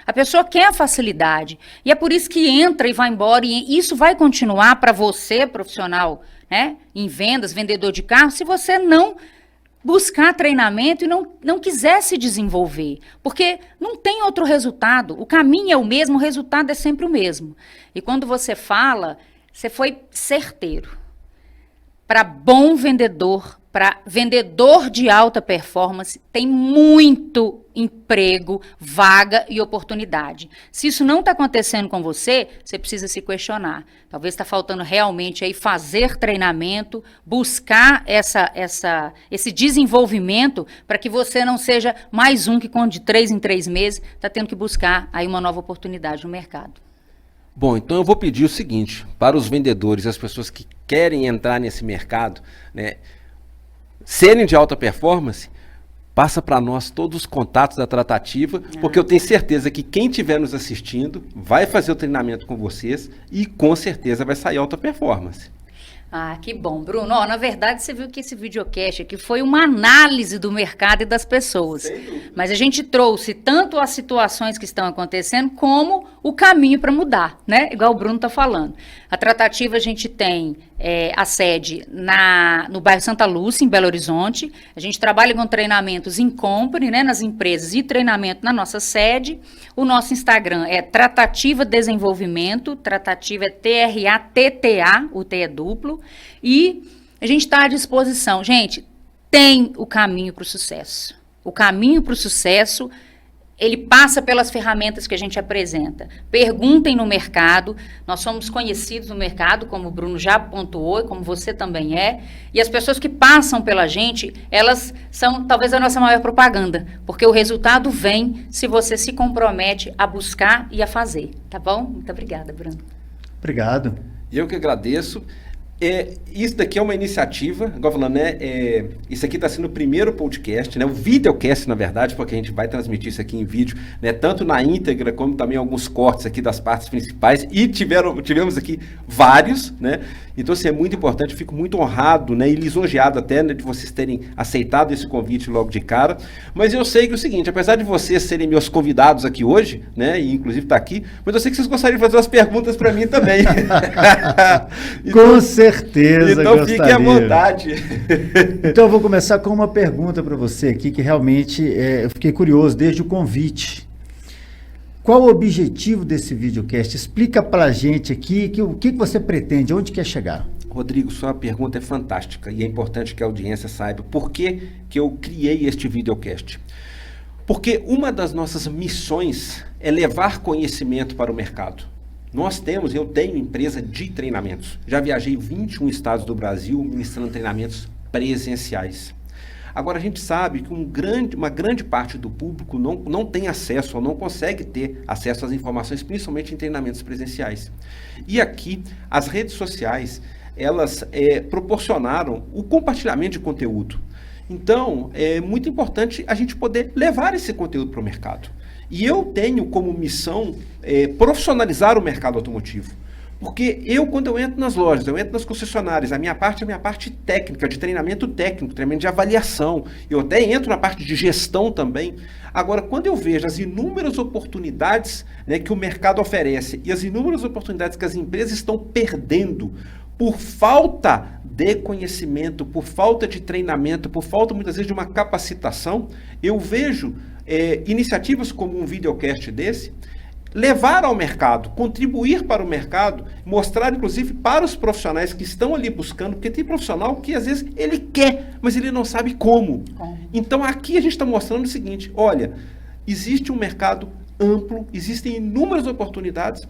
A pessoa quer a facilidade. E é por isso que entra e vai embora. E isso vai continuar para você, profissional, né, em vendas, vendedor de carro, se você não buscar treinamento e não quiser se desenvolver, porque não tem outro resultado, o caminho é o mesmo, o resultado é sempre o mesmo. E quando você fala, você foi certeiro. Para bom vendedor, para vendedor de alta performance, tem muito emprego, vaga e oportunidade. Se isso não está acontecendo com você, você precisa se questionar. Talvez está faltando realmente aí fazer treinamento, buscar esse desenvolvimento para que você não seja mais um que de 3 em 3 meses está tendo que buscar aí uma nova oportunidade no mercado. Bom, então eu vou pedir o seguinte, para os vendedores, as pessoas que querem entrar nesse mercado, né, serem de alta performance, passa para nós todos os contatos da Tratativa, porque eu tenho certeza que quem estiver nos assistindo vai fazer o treinamento com vocês e com certeza vai sair alta performance. Ah, que bom, Bruno. Na verdade, você viu que esse videocast aqui foi uma análise do mercado e das pessoas. Mas a gente trouxe tanto as situações que estão acontecendo, como o caminho para mudar, né? Igual o Bruno está falando. A Tratativa, a gente tem a sede no bairro Santa Lúcia, em Belo Horizonte. A gente trabalha com treinamentos in company, né, nas empresas, e treinamento na nossa sede. O nosso Instagram é Tratativa Desenvolvimento. Tratativa é TRATTA, o T é duplo. E a gente está à disposição. Gente, tem o caminho para o sucesso. O caminho para o sucesso, ele passa pelas ferramentas que a gente apresenta. Perguntem no mercado, nós somos conhecidos no mercado, como o Bruno já pontuou, e como você também é, e as pessoas que passam pela gente, elas são talvez a nossa maior propaganda, porque o resultado vem se você se compromete a buscar e a fazer, tá bom? Muito obrigada, Bruno. Obrigado. Eu que agradeço. Isso daqui é uma iniciativa, igual falando, né? Isso aqui está sendo o primeiro podcast, né? O videocast, na verdade, porque a gente vai transmitir isso aqui em vídeo, né? Tanto na íntegra, como também alguns cortes aqui das partes principais. E tivemos aqui vários, né? Então, assim, é muito importante, eu fico muito honrado, né? E lisonjeado até, né, de vocês terem aceitado esse convite logo de cara. Mas eu sei que é o seguinte, apesar de vocês serem meus convidados aqui hoje, né? E inclusive tá aqui, mas eu sei que vocês gostariam de fazer umas perguntas para mim também. Com certeza. Então fique à vontade. Então eu vou começar com uma pergunta para você aqui, que realmente eu fiquei curioso desde o convite. Qual o objetivo desse videocast? Explica para a gente aqui o que você pretende, onde quer chegar. Rodrigo, sua pergunta é fantástica e é importante que a audiência saiba por que eu criei este videocast. Porque uma das nossas missões é levar conhecimento para o mercado. Eu tenho empresa de treinamentos. Já viajei 21 estados do Brasil ministrando treinamentos presenciais. Agora, a gente sabe que uma grande parte do público não tem acesso ou não consegue ter acesso às informações, principalmente em treinamentos presenciais. E aqui, as redes sociais, elas proporcionaram o compartilhamento de conteúdo. Então, é muito importante a gente poder levar esse conteúdo para o mercado. E eu tenho como missão profissionalizar o mercado automotivo. Porque quando eu entro nas lojas, eu entro nas concessionárias, a minha parte é a minha parte técnica, de treinamento técnico, treinamento de avaliação. Eu até entro na parte de gestão também. Agora, quando eu vejo as inúmeras oportunidades, né, que o mercado oferece e as inúmeras oportunidades que as empresas estão perdendo por falta de conhecimento, por falta de treinamento, por falta muitas vezes de uma capacitação, eu vejo iniciativas como um videocast desse, levar ao mercado, contribuir para o mercado, mostrar inclusive para os profissionais que estão ali buscando, porque tem profissional que às vezes ele quer, mas ele não sabe como. Então aqui a gente está mostrando o seguinte, olha, existe um mercado amplo, existem inúmeras oportunidades,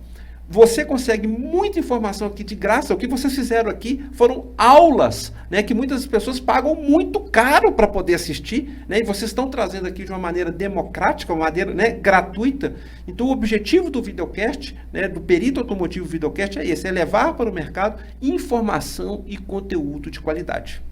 você consegue muita informação aqui de graça. O que vocês fizeram aqui foram aulas, né, que muitas pessoas pagam muito caro para poder assistir, né, e vocês estão trazendo aqui de uma maneira democrática, uma maneira, né, gratuita. Então o objetivo do videocast, né, do Perito Automotivo Videocast é esse, é levar para o mercado informação e conteúdo de qualidade.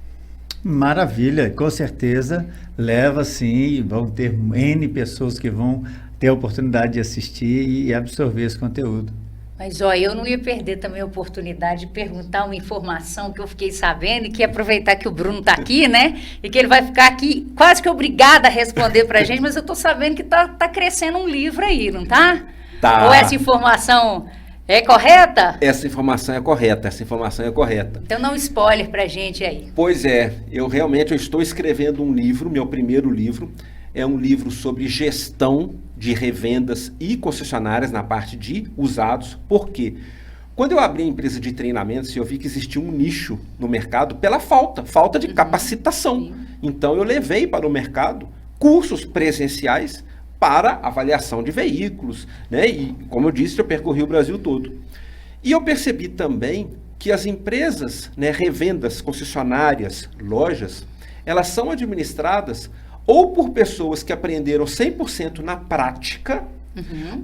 Maravilha, com certeza leva sim, vão ter N pessoas que vão ter a oportunidade de assistir e absorver esse conteúdo. Mas, eu não ia perder também a oportunidade de perguntar uma informação que eu fiquei sabendo e que aproveitar que o Bruno está aqui, né? E que ele vai ficar aqui quase que obrigado a responder para a gente, mas eu estou sabendo que tá crescendo um livro aí, não tá? Tá. Ou essa informação é correta? Essa informação é correta. Então, não spoiler para a gente aí. Pois é, eu estou escrevendo um livro, meu primeiro livro, é um livro sobre gestão de revendas e concessionárias na parte de usados. Por quê? Quando eu abri a empresa de treinamentos, eu vi que existia um nicho no mercado pela falta de capacitação. Sim. Então eu levei para o mercado cursos presenciais para avaliação de veículos, né? E, como eu disse, eu percorri o Brasil todo. E eu percebi também que as empresas, né, revendas, concessionárias, lojas, elas são administradas ou por pessoas que aprenderam 100% na prática,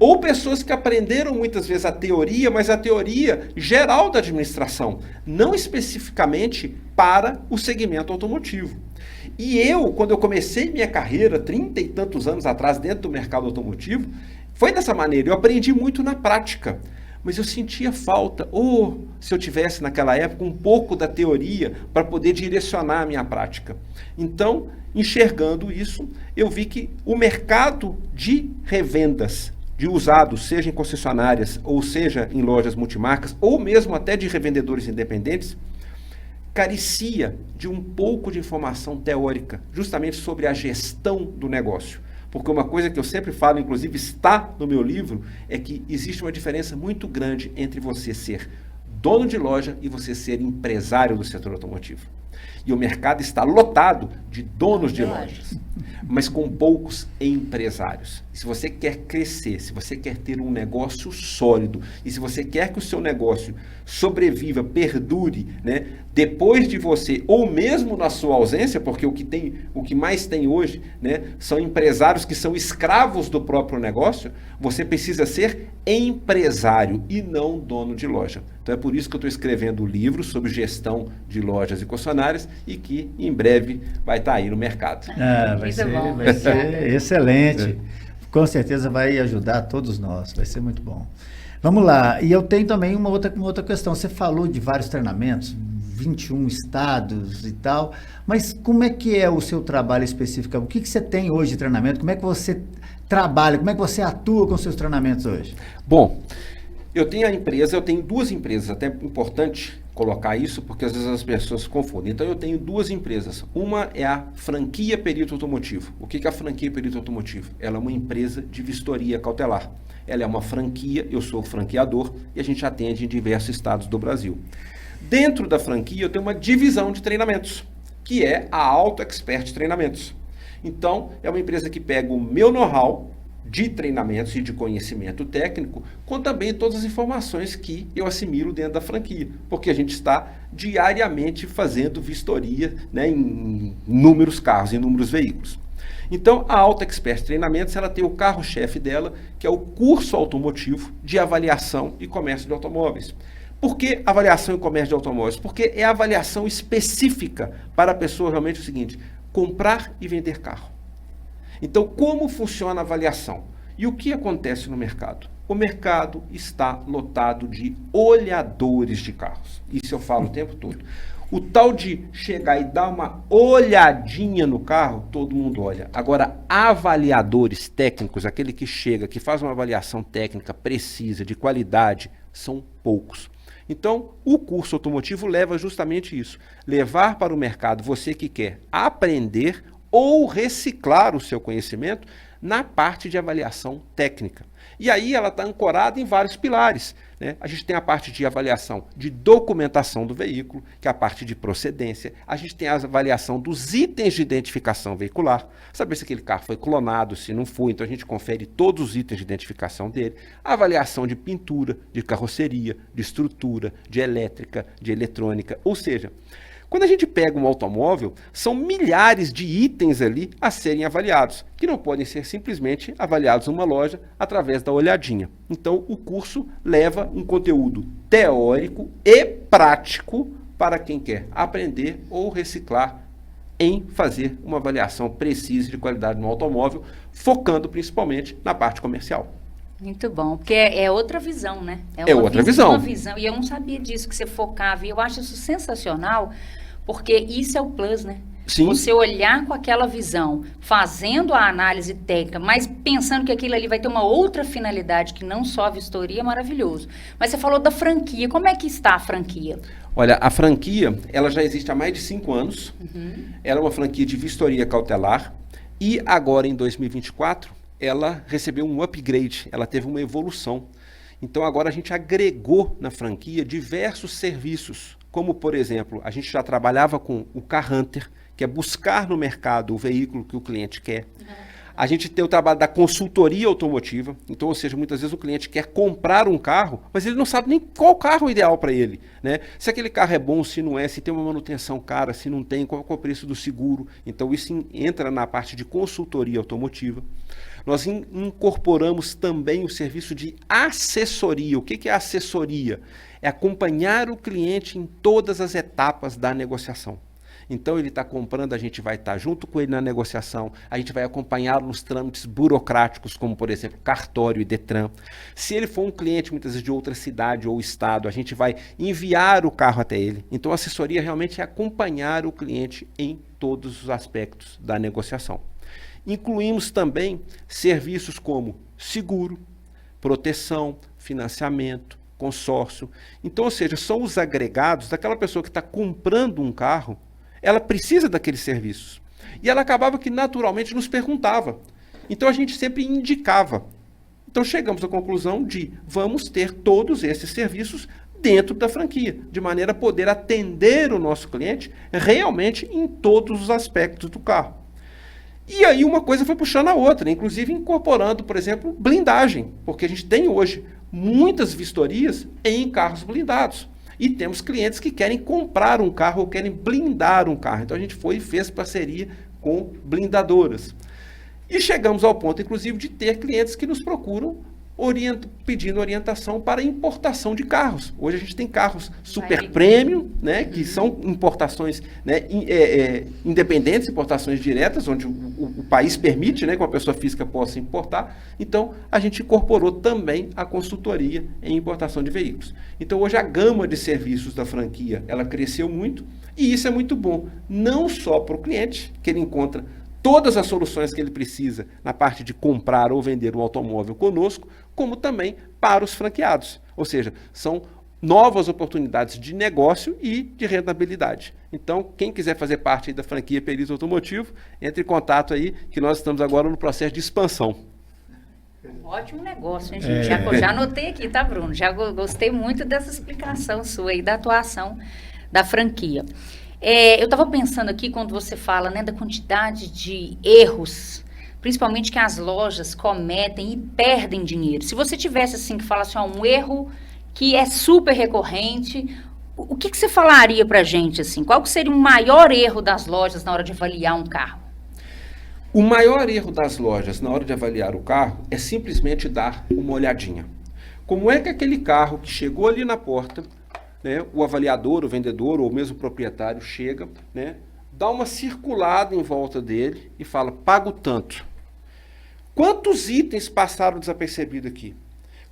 ou pessoas que aprenderam muitas vezes a teoria, mas a teoria geral da administração, não especificamente para o segmento automotivo. E quando eu comecei minha carreira, 30 e tantos anos atrás, dentro do mercado automotivo, foi dessa maneira, eu aprendi muito na prática. Mas eu sentia falta, se eu tivesse naquela época um pouco da teoria para poder direcionar a minha prática. Então, enxergando isso, eu vi que o mercado de revendas de usados, seja em concessionárias, ou seja em lojas multimarcas, ou mesmo até de revendedores independentes, carecia de um pouco de informação teórica, justamente sobre a gestão do negócio. Porque uma coisa que eu sempre falo, inclusive está no meu livro, é que existe uma diferença muito grande entre você ser dono de loja e você ser empresário do setor automotivo. E o mercado está lotado de donos de lojas, mas com poucos empresários. Se você quer crescer, se você quer ter um negócio sólido, e se você quer que o seu negócio sobreviva, perdure, né, depois de você, ou mesmo na sua ausência, porque o que mais tem hoje, né, são empresários que são escravos do próprio negócio, você precisa ser empresário e não dono de loja. Então é por isso que eu estou escrevendo o livro sobre gestão de lojas e concessionárias e que em breve vai estar aí no mercado. Vai ser excelente. Com certeza vai ajudar todos nós, vai ser muito bom. Vamos lá, e eu tenho também uma outra questão. Você falou de vários treinamentos, 21 estados e tal, mas como é que é o seu trabalho específico? O que você tem hoje de treinamento? Como é que você trabalha? Como é que você atua com seus treinamentos hoje? Bom, eu tenho duas empresas, até importante colocar isso, porque às vezes as pessoas se confundem. Então eu tenho duas empresas. Uma é a Franquia Perito Automotivo. O que é a Franquia Perito Automotivo? Ela é uma empresa de vistoria cautelar. Ela é uma franquia, eu sou franqueador e a gente atende em diversos estados do Brasil. Dentro da franquia eu tenho uma divisão de treinamentos, que é a Auto Expert Treinamentos. Então é uma empresa que pega o meu know-how de treinamentos e de conhecimento técnico, com também todas as informações que eu assimilo dentro da franquia, porque a gente está diariamente fazendo vistoria, né, em inúmeros carros, em inúmeros veículos. Então, a Auto Expert Treinamentos, ela tem o carro-chefe dela, que é o curso automotivo de avaliação e comércio de automóveis. Por que avaliação e comércio de automóveis? Porque é a avaliação específica para a pessoa realmente o seguinte, comprar e vender carro. Então, como funciona a avaliação? E o que acontece no mercado? O mercado está lotado de olhadores de carros. Isso eu falo o tempo todo. O tal de chegar e dar uma olhadinha no carro, todo mundo olha. Agora, avaliadores técnicos, aquele que chega, que faz uma avaliação técnica precisa, de qualidade, são poucos. Então, o curso automotivo leva justamente isso. Levar para o mercado você que quer aprender ou reciclar o seu conhecimento na parte de avaliação técnica. E aí ela está ancorada em vários pilares, né? A gente tem a parte de avaliação de documentação do veículo, que é a parte de procedência. A gente tem a avaliação dos itens de identificação veicular, saber se aquele carro foi clonado, se não foi, então a gente confere todos os itens de identificação dele. A avaliação de pintura, de carroceria, de estrutura, de elétrica, de eletrônica, ou seja, quando a gente pega um automóvel, são milhares de itens ali a serem avaliados, que não podem ser simplesmente avaliados numa loja através da olhadinha. Então, o curso leva um conteúdo teórico e prático para quem quer aprender ou reciclar em fazer uma avaliação precisa de qualidade no automóvel, focando principalmente na parte comercial. Muito bom, porque é outra visão, né? Outra visão. Uma visão. E eu não sabia disso, que você focava. E eu acho isso sensacional, porque isso é o plus, né? Sim. Você olhar com aquela visão, fazendo a análise técnica, mas pensando que aquilo ali vai ter uma outra finalidade, que não só a vistoria, é maravilhoso. Mas você falou da franquia. Como é que está a franquia? Olha, a franquia, ela já existe há mais de 5 anos. Ela é uma franquia de vistoria cautelar. E agora, em 2024... ela recebeu um upgrade, ela teve uma evolução. Então agora a gente agregou na franquia diversos serviços, como por exemplo, a gente já trabalhava com o Car Hunter, que é buscar no mercado o veículo que o cliente quer. A gente tem o trabalho da consultoria automotiva, então, ou seja, muitas vezes o cliente quer comprar um carro, mas ele não sabe nem qual carro é ideal para ele, né? Se aquele carro é bom, se não é, se tem uma manutenção cara, se não tem, qual é o preço do seguro. Então isso entra na parte de consultoria automotiva. Nós incorporamos também o serviço de assessoria. O que é assessoria? É acompanhar o cliente em todas as etapas da negociação. Então ele está comprando, a gente vai estar junto com ele na negociação, a gente vai acompanhá-lo nos trâmites burocráticos, como por exemplo cartório e Detran. Se ele for um cliente muitas vezes de outra cidade ou estado, a gente vai enviar o carro até ele. Então a assessoria realmente é acompanhar o cliente em todos os aspectos da negociação. Incluímos também serviços como seguro, proteção, financiamento, consórcio. Então, ou seja, são os agregados daquela pessoa que está comprando um carro, ela precisa daqueles serviços. E ela acabava que naturalmente nos perguntava. Então a gente sempre indicava. Então chegamos à conclusão de vamos ter todos esses serviços dentro da franquia, de maneira a poder atender o nosso cliente realmente em todos os aspectos do carro. E aí uma coisa foi puxando a outra, inclusive incorporando, por exemplo, blindagem, porque a gente tem hoje muitas vistorias em carros blindados. E temos clientes que querem comprar um carro ou querem blindar um carro. Então a gente foi e fez parceria com blindadoras. E chegamos ao ponto, inclusive, de ter clientes que nos procuram pedindo orientação para importação de carros. Hoje a gente tem carros super premium, né, que são importações, né, independentes, importações diretas, onde o país permite, né, que uma pessoa física possa importar. Então, a gente incorporou também a consultoria em importação de veículos. Então, hoje a gama de serviços da franquia, ela cresceu muito, e isso é muito bom, não só para o cliente, que ele encontra todas as soluções que ele precisa na parte de comprar ou vender um automóvel conosco, como também para os franqueados. Ou seja, são novas oportunidades de negócio e de rentabilidade. Então, quem quiser fazer parte da franquia Perizzo Automotivo, entre em contato aí, que nós estamos agora no processo de expansão. Ótimo negócio, hein, gente? Já anotei aqui, tá, Bruno? Já gostei muito dessa explicação sua aí da atuação da franquia. Eu estava pensando aqui, quando você fala, né, da quantidade de erros, principalmente que as lojas cometem e perdem dinheiro. Se você tivesse, assim, que falasse, um erro que é super recorrente, o que você falaria para a gente, assim? Qual que seria o maior erro das lojas na hora de avaliar um carro? O maior erro das lojas na hora de avaliar o carro é simplesmente dar uma olhadinha. Como é que aquele carro que chegou ali na porta, né, o avaliador, o vendedor ou mesmo o proprietário chega, né, dá uma circulada em volta dele e fala, pago tanto. Quantos itens passaram desapercebidos aqui?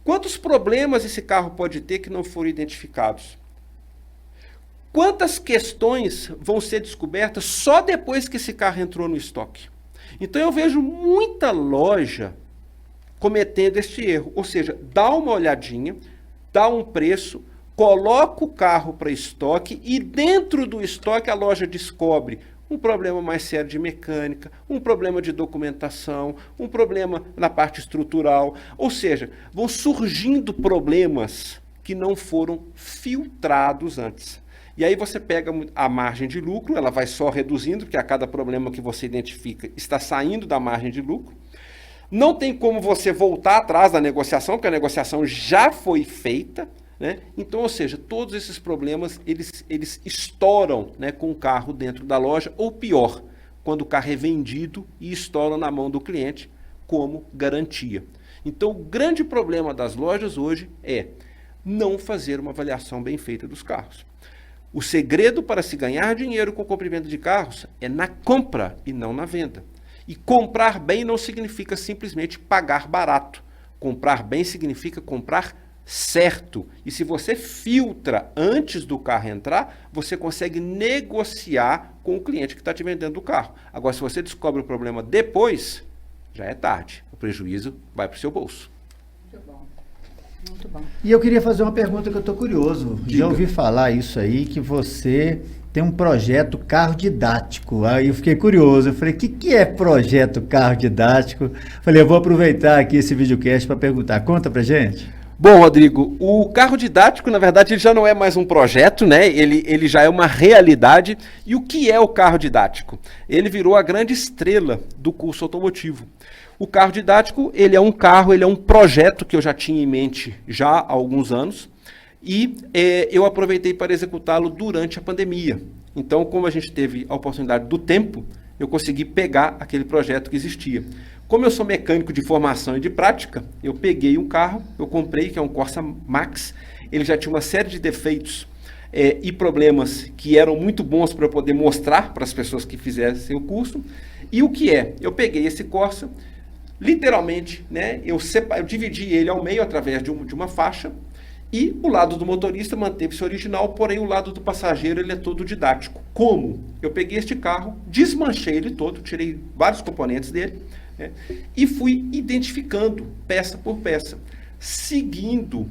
Quantos problemas esse carro pode ter que não foram identificados? Quantas questões vão ser descobertas só depois que esse carro entrou no estoque? Então eu vejo muita loja cometendo este erro, ou seja, dá uma olhadinha, dá um preço, coloca o carro para estoque e dentro do estoque a loja descobre um problema mais sério de mecânica, um problema de documentação, um problema na parte estrutural. Ou seja, vão surgindo problemas que não foram filtrados antes. E aí você pega a margem de lucro, ela vai só reduzindo, porque a cada problema que você identifica está saindo da margem de lucro. Não tem como você voltar atrás da negociação, porque a negociação já foi feita, né? Então, ou seja, todos esses problemas, eles estouram, né, com o carro dentro da loja, ou pior, quando o carro é vendido e estoura na mão do cliente como garantia. Então, o grande problema das lojas hoje é não fazer uma avaliação bem feita dos carros. O segredo para se ganhar dinheiro com o comprimento de carros é na compra e não na venda. E comprar bem não significa simplesmente pagar barato. Comprar bem significa comprar certo. E se você filtra antes do carro entrar, você consegue negociar com o cliente que está te vendendo o carro. Agora, se você descobre o problema depois, já é tarde. O prejuízo vai para o seu bolso. Muito bom. Muito bom. E eu queria fazer uma pergunta que eu estou curioso. Diga. Já ouvi falar isso aí, que você tem um projeto carro didático. Aí eu fiquei curioso. Eu falei, o que é projeto carro didático? Falei, eu vou aproveitar aqui esse videocast para perguntar. Conta pra gente. Bom, Rodrigo, o carro didático, na verdade, ele já não é mais um projeto, né? Ele já é uma realidade. E o que é o carro didático? Ele virou a grande estrela do curso automotivo. O carro didático, ele é um projeto que eu já tinha em mente já há alguns anos e eu aproveitei para executá-lo durante a pandemia. Então, como a gente teve a oportunidade do tempo, eu consegui pegar aquele projeto que existia. Como eu sou mecânico de formação e de prática, eu peguei um carro, eu comprei, que é um Corsa Max, ele já tinha uma série de defeitos e problemas que eram muito bons para eu poder mostrar para as pessoas que fizessem o curso. E o que é? Eu peguei esse Corsa, literalmente, né, eu dividi ele ao meio através de uma faixa e o lado do motorista manteve-se original, porém o lado do passageiro ele é todo didático. Como? Eu peguei este carro, desmanchei ele todo, tirei vários componentes dele, né, e fui identificando peça por peça, seguindo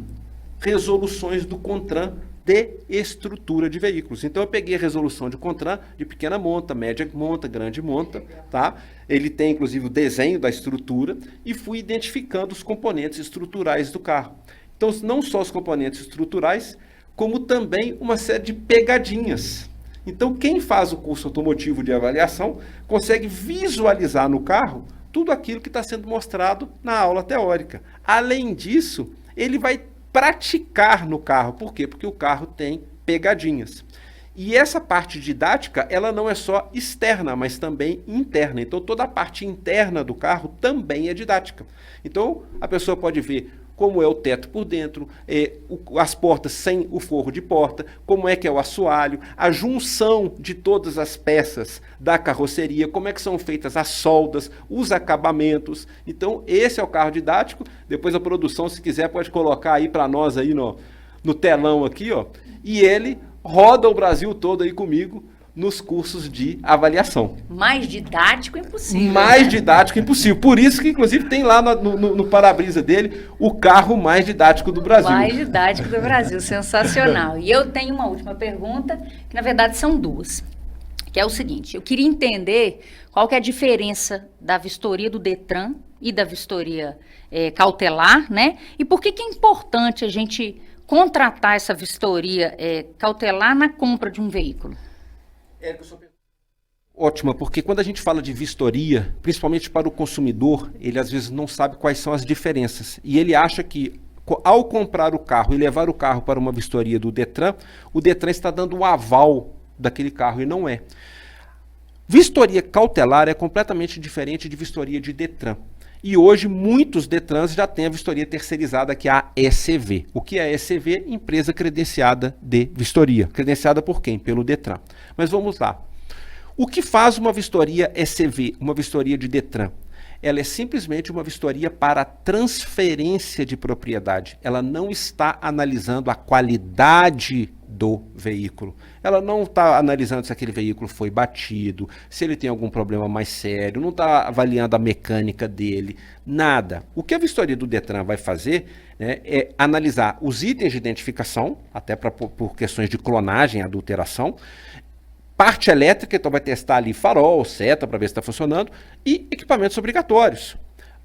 resoluções do CONTRAN de estrutura de veículos. Então eu peguei a resolução de CONTRAN de pequena monta, média monta, grande monta, tá? Ele tem inclusive o desenho da estrutura e fui identificando os componentes estruturais do carro. Então não só os componentes estruturais, como também uma série de pegadinhas. Então, quem faz o curso automotivo de avaliação consegue visualizar no carro tudo aquilo que está sendo mostrado na aula teórica. Além disso, ele vai praticar no carro. Por quê? Porque o carro tem pegadinhas. E essa parte didática, ela não é só externa, mas também interna. Então, toda a parte interna do carro também é didática. Então, a pessoa pode ver como é o teto por dentro, as portas sem o forro de porta, como é que é o assoalho, a junção de todas as peças da carroceria, como é que são feitas as soldas, os acabamentos. Então, esse é o carro didático. Depois a produção, se quiser, pode colocar aí para nós aí no telão aqui, ó. E ele roda o Brasil todo aí comigo nos cursos de avaliação. Mais didático impossível. Mais didático impossível. Por isso que, inclusive, tem lá no para-brisa dele o carro mais didático do Brasil. Mais didático do Brasil, sensacional. E eu tenho uma última pergunta, que na verdade são duas, que é o seguinte: eu queria entender qual que é a diferença da vistoria do Detran e da vistoria cautelar, né? E por que é importante a gente contratar essa vistoria cautelar na compra de um veículo? Ótima, porque quando a gente fala de vistoria, principalmente para o consumidor, ele às vezes não sabe quais são as diferenças. E ele acha que ao comprar o carro e levar o carro para uma vistoria do Detran, o Detran está dando o aval daquele carro, e não é. Vistoria cautelar é completamente diferente de vistoria de Detran. E hoje muitos Detrans já têm a vistoria terceirizada, que é a ECV. O que é a ECV? Empresa credenciada de vistoria. Credenciada por quem? Pelo Detran. Mas vamos lá. O que faz uma vistoria ECV, uma vistoria de Detran? Ela é simplesmente uma vistoria para transferência de propriedade. Ela não está analisando a qualidade do veículo. Ela não está analisando se aquele veículo foi batido, se ele tem algum problema mais sério, não está avaliando a mecânica dele, nada. O que a vistoria do Detran vai fazer, né, é analisar os itens de identificação, até por questões de clonagem, adulteração, parte elétrica, então vai testar ali farol, seta para ver se está funcionando, e equipamentos obrigatórios.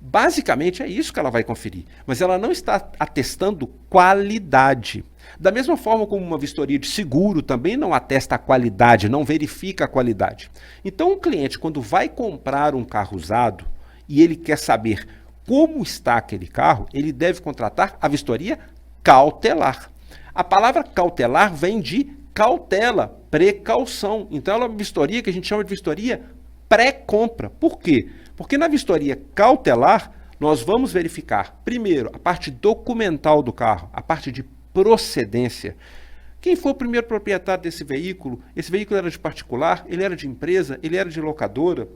Basicamente é isso que ela vai conferir, mas ela não está atestando qualidade. Da mesma forma como uma vistoria de seguro também não atesta a qualidade, não verifica a qualidade. Então o cliente, quando vai comprar um carro usado e ele quer saber como está aquele carro, ele deve contratar a vistoria cautelar. A palavra cautelar vem de cautela, precaução. Então ela é uma vistoria que a gente chama de vistoria pré-compra. Por quê? Porque na vistoria cautelar, nós vamos verificar, primeiro, a parte documental do carro, a parte de procedência. Quem foi o primeiro proprietário desse veículo? Esse veículo era de particular? Ele era de empresa? Ele era de locadora?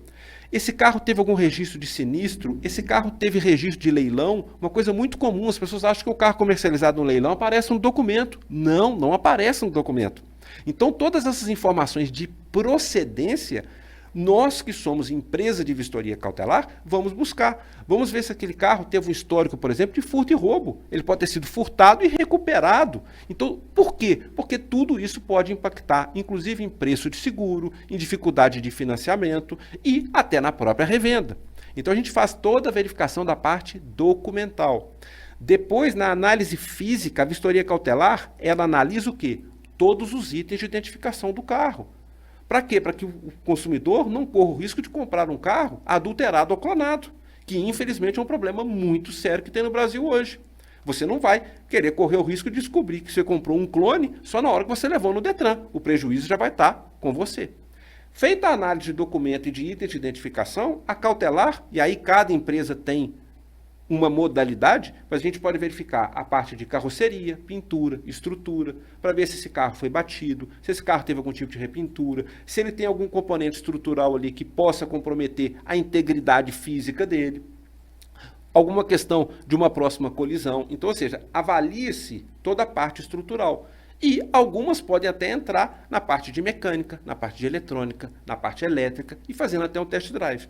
Esse carro teve algum registro de sinistro? Esse carro teve registro de leilão? Uma coisa muito comum, as pessoas acham que o carro comercializado no leilão aparece um documento. Não, não aparece um documento. Então, todas essas informações de procedência, nós que somos empresa de vistoria cautelar, vamos buscar. Vamos ver se aquele carro teve um histórico, por exemplo, de furto e roubo. Ele pode ter sido furtado e recuperado. Então, por quê? Porque tudo isso pode impactar, inclusive em preço de seguro, em dificuldade de financiamento e até na própria revenda. Então, a gente faz toda a verificação da parte documental. Depois, na análise física, a vistoria cautelar, ela analisa o quê? Todos os itens de identificação do carro. Para quê? Para que o consumidor não corra o risco de comprar um carro adulterado ou clonado, que infelizmente é um problema muito sério que tem no Brasil hoje. Você não vai querer correr o risco de descobrir que você comprou um clone só na hora que você levou no Detran. O prejuízo já vai estar com você. Feita a análise de documento e de itens de identificação, a cautelar, e aí cada empresa tem uma modalidade, mas a gente pode verificar a parte de carroceria, pintura, estrutura, para ver se esse carro foi batido, se esse carro teve algum tipo de repintura, se ele tem algum componente estrutural ali que possa comprometer a integridade física dele, alguma questão de uma próxima colisão. Então, ou seja, avalie-se toda a parte estrutural. E algumas podem até entrar na parte de mecânica, na parte de eletrônica, na parte elétrica e fazendo até um test drive.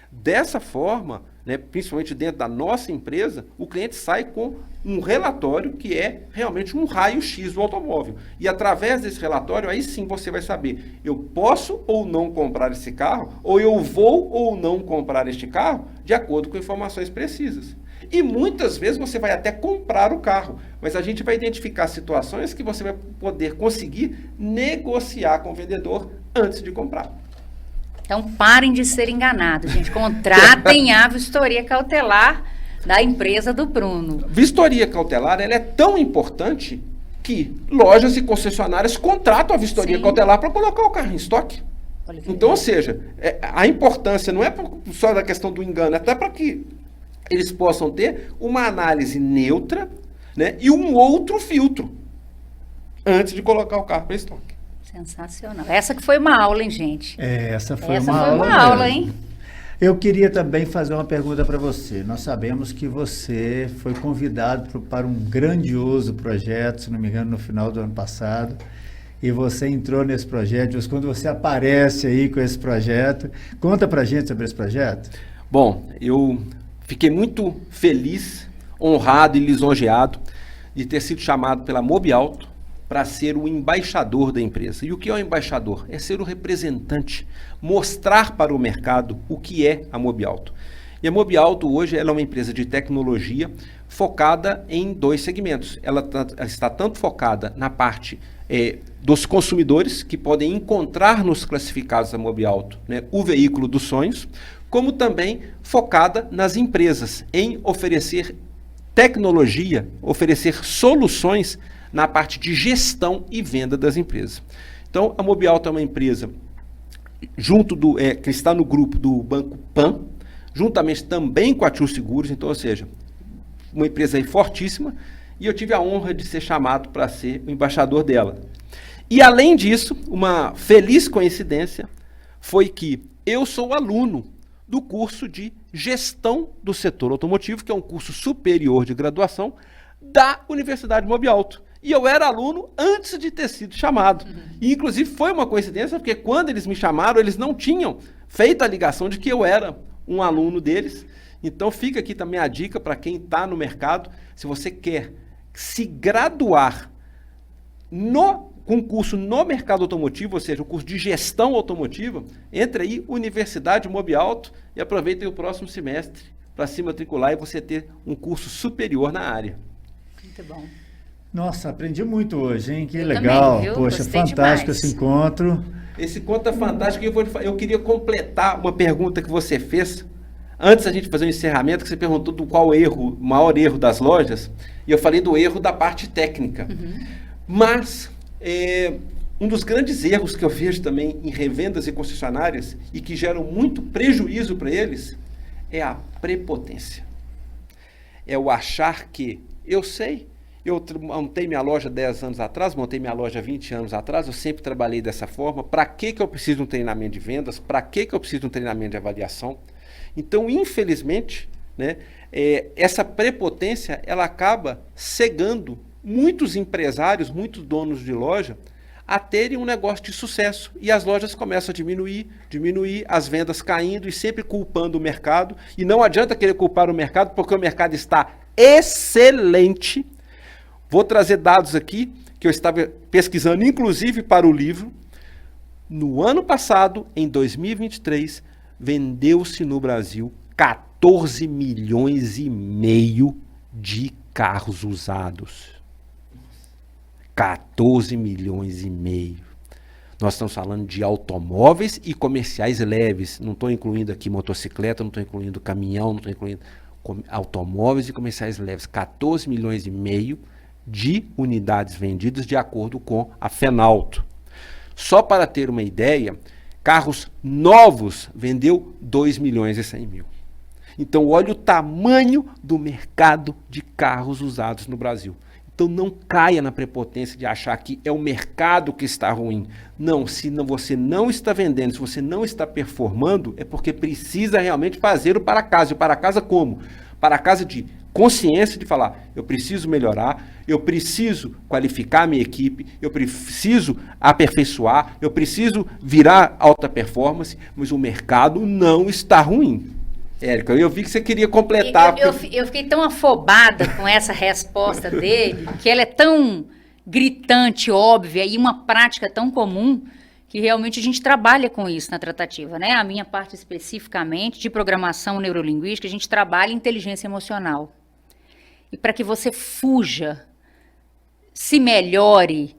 Dessa forma, né, principalmente dentro da nossa empresa, o cliente sai com um relatório que é realmente um raio-x do automóvel. E através desse relatório, aí sim você vai saber, eu posso ou não comprar esse carro, ou eu vou ou não comprar este carro, de acordo com informações precisas. E muitas vezes você vai até comprar o carro, mas a gente vai identificar situações que você vai poder conseguir negociar com o vendedor antes de comprar. Então, parem de ser enganados, gente. Contratem a vistoria cautelar da empresa do Bruno. Vistoria cautelar, ela é tão importante que lojas e concessionárias contratam a vistoria cautelar para colocar o carro em estoque. Então, ou seja, a importância não é só da questão do engano, até para que eles possam ter uma análise neutra, né, e um outro filtro antes de colocar o carro para estoque. Sensacional. Essa que foi uma aula, hein, gente? Essa foi Essa uma foi aula uma aula, mesmo. hein? Eu queria também fazer uma pergunta para você. Nós sabemos que você foi convidado para um grandioso projeto, se não me engano, no final do ano passado. E você entrou nesse projeto. Quando você aparece aí com esse projeto, conta para a gente sobre esse projeto. Bom, eu fiquei muito feliz, honrado e lisonjeado de ter sido chamado pela Mobiauto para ser o embaixador da empresa. E o que é o embaixador? É ser o representante, mostrar para o mercado o que é a Mobiauto. E a Mobiauto hoje ela é uma empresa de tecnologia focada em 2 segmentos. Ela está tanto focada na parte dos consumidores, que podem encontrar nos classificados da Mobiauto, né, o veículo dos sonhos, como também focada nas empresas, em oferecer tecnologia, oferecer soluções na parte de gestão e venda das empresas. Então, a Mobiauto é uma empresa que está no grupo do Banco Pan, juntamente também com a Tio Seguros, então, ou seja, uma empresa aí fortíssima, e eu tive a honra de ser chamado para ser o embaixador dela. E, além disso, uma feliz coincidência foi que eu sou aluno do curso de Gestão do Setor Automotivo, que é um curso superior de graduação da Universidade Mobiauto. E eu era aluno antes de ter sido chamado. E, inclusive, foi uma coincidência, porque quando eles me chamaram, eles não tinham feito a ligação de que eu era um aluno deles. Então, fica aqui também a dica para quem está no mercado. Se você quer se graduar com curso no mercado automotivo, ou seja, o curso de gestão automotiva, entre aí, Universidade Mobiauto, e aproveitem o próximo semestre para se matricular e você ter um curso superior na área. Muito bom. Nossa, aprendi muito hoje, hein? Que eu legal. Também, poxa, gostei fantástico demais. esse encontro. Esse encontro é fantástico. Eu queria completar uma pergunta que você fez antes da gente fazer o encerramento, que você perguntou do qual o maior erro das lojas, e eu falei do erro da parte técnica. Mas um dos grandes erros que eu vejo também em revendas e concessionárias e que geram muito prejuízo para eles é a prepotência. É o achar que eu sei. Eu montei minha loja 10 anos atrás, montei minha loja 20 anos atrás, eu sempre trabalhei dessa forma. Para que eu preciso de um treinamento de vendas? Para que eu preciso de um treinamento de avaliação? Então, infelizmente, né, essa prepotência ela acaba cegando muitos empresários, muitos donos de loja, a terem um negócio de sucesso. E as lojas começam a diminuir, as vendas caindo e sempre culpando o mercado. E não adianta querer culpar o mercado, porque o mercado está excelente. Vou trazer dados aqui que eu estava pesquisando, inclusive para o livro. No ano passado, em 2023, vendeu-se no Brasil 14 milhões e meio de carros usados. 14 milhões e meio. Nós estamos falando de automóveis e comerciais leves. Não estou incluindo aqui motocicleta, não estou incluindo caminhão, não estou incluindo automóveis e comerciais leves. 14 milhões e meio de unidades vendidas de acordo com a Fenalto. Só para ter uma ideia, carros novos vendeu 2 milhões e 100 mil. Então, olha o tamanho do mercado de carros usados no Brasil. Então, não caia na prepotência de achar que é o mercado que está ruim. Não, se você não está vendendo, se você não está performando, é porque precisa realmente fazer o para casa. E o para casa como? Para casa de consciência de falar, eu preciso melhorar, eu preciso qualificar a minha equipe, eu preciso aperfeiçoar, eu preciso virar alta performance, mas o mercado não está ruim. Érica, eu vi que você queria completar. Eu fiquei tão afobada com essa resposta dele, que ela é tão gritante, óbvia, e uma prática tão comum, que realmente a gente trabalha com isso na tratativa, né? A minha parte especificamente de programação neurolinguística, a gente trabalha inteligência emocional. E para que você fuja, se melhore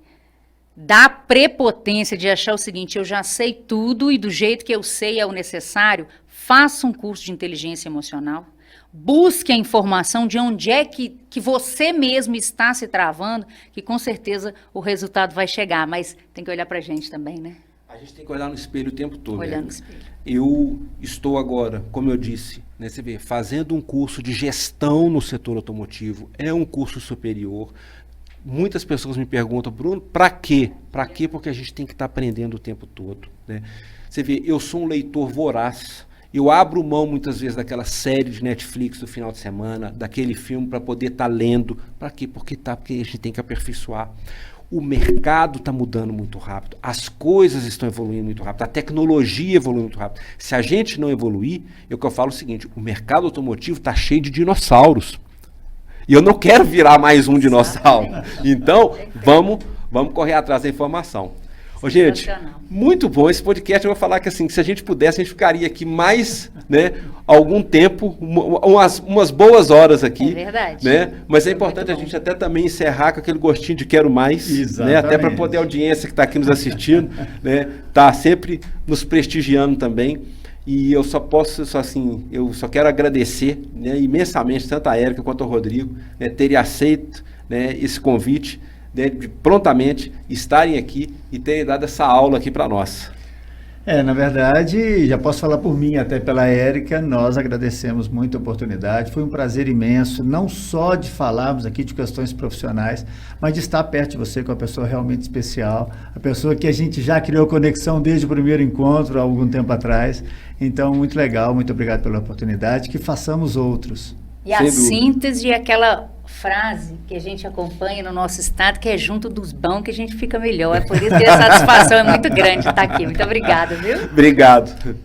da prepotência de achar o seguinte, eu já sei tudo e do jeito que eu sei é o necessário, faça um curso de inteligência emocional, busque a informação de onde é que você mesmo está se travando, que com certeza o resultado vai chegar, mas tem que olhar para a gente também, né? A gente tem que olhar no espelho o tempo todo. Olhando no espelho. Eu estou agora, como eu disse, né, você vê, fazendo um curso de gestão no setor automotivo, é um curso superior. Muitas pessoas me perguntam, Bruno, para quê? Para quê? Porque a gente tem que estar aprendendo o tempo todo, né? Você vê, eu sou um leitor voraz. Eu abro mão muitas vezes daquela série de Netflix do final de semana, daquele filme para poder estar lendo. Para quê? Porque a gente tem que aperfeiçoar. O mercado está mudando muito rápido, as coisas estão evoluindo muito rápido, a tecnologia evolui muito rápido. Se a gente não evoluir, eu falo o seguinte, o mercado automotivo está cheio de dinossauros. E eu não quero virar mais um dinossauro. Então, vamos correr atrás da informação. Ô, gente, muito bom esse podcast. Eu vou falar que assim, se a gente pudesse, a gente ficaria aqui mais, né, algum tempo, umas boas horas aqui. É verdade. Né? Mas é importante a gente até também encerrar com aquele gostinho de quero mais, né? Até para poder a audiência que está aqui nos assistindo, né, tá sempre nos prestigiando também. E eu eu só quero agradecer, né, imensamente tanto a Érica quanto ao Rodrigo, né, terem aceito, né, esse convite, né, de prontamente estarem aqui e terem dado essa aula aqui para nós. Na verdade, já posso falar por mim, até pela Érica, nós agradecemos muito a oportunidade, foi um prazer imenso, não só de falarmos aqui de questões profissionais, mas de estar perto de você com uma pessoa realmente especial, a pessoa que a gente já criou conexão desde o primeiro encontro, há algum tempo atrás. Então, muito legal, muito obrigado pela oportunidade, que façamos outros. E a síntese é aquela frase que a gente acompanha no nosso estado, que é junto dos bons que a gente fica melhor. É por isso que a satisfação é muito grande estar aqui. Muito obrigada, viu? Obrigado.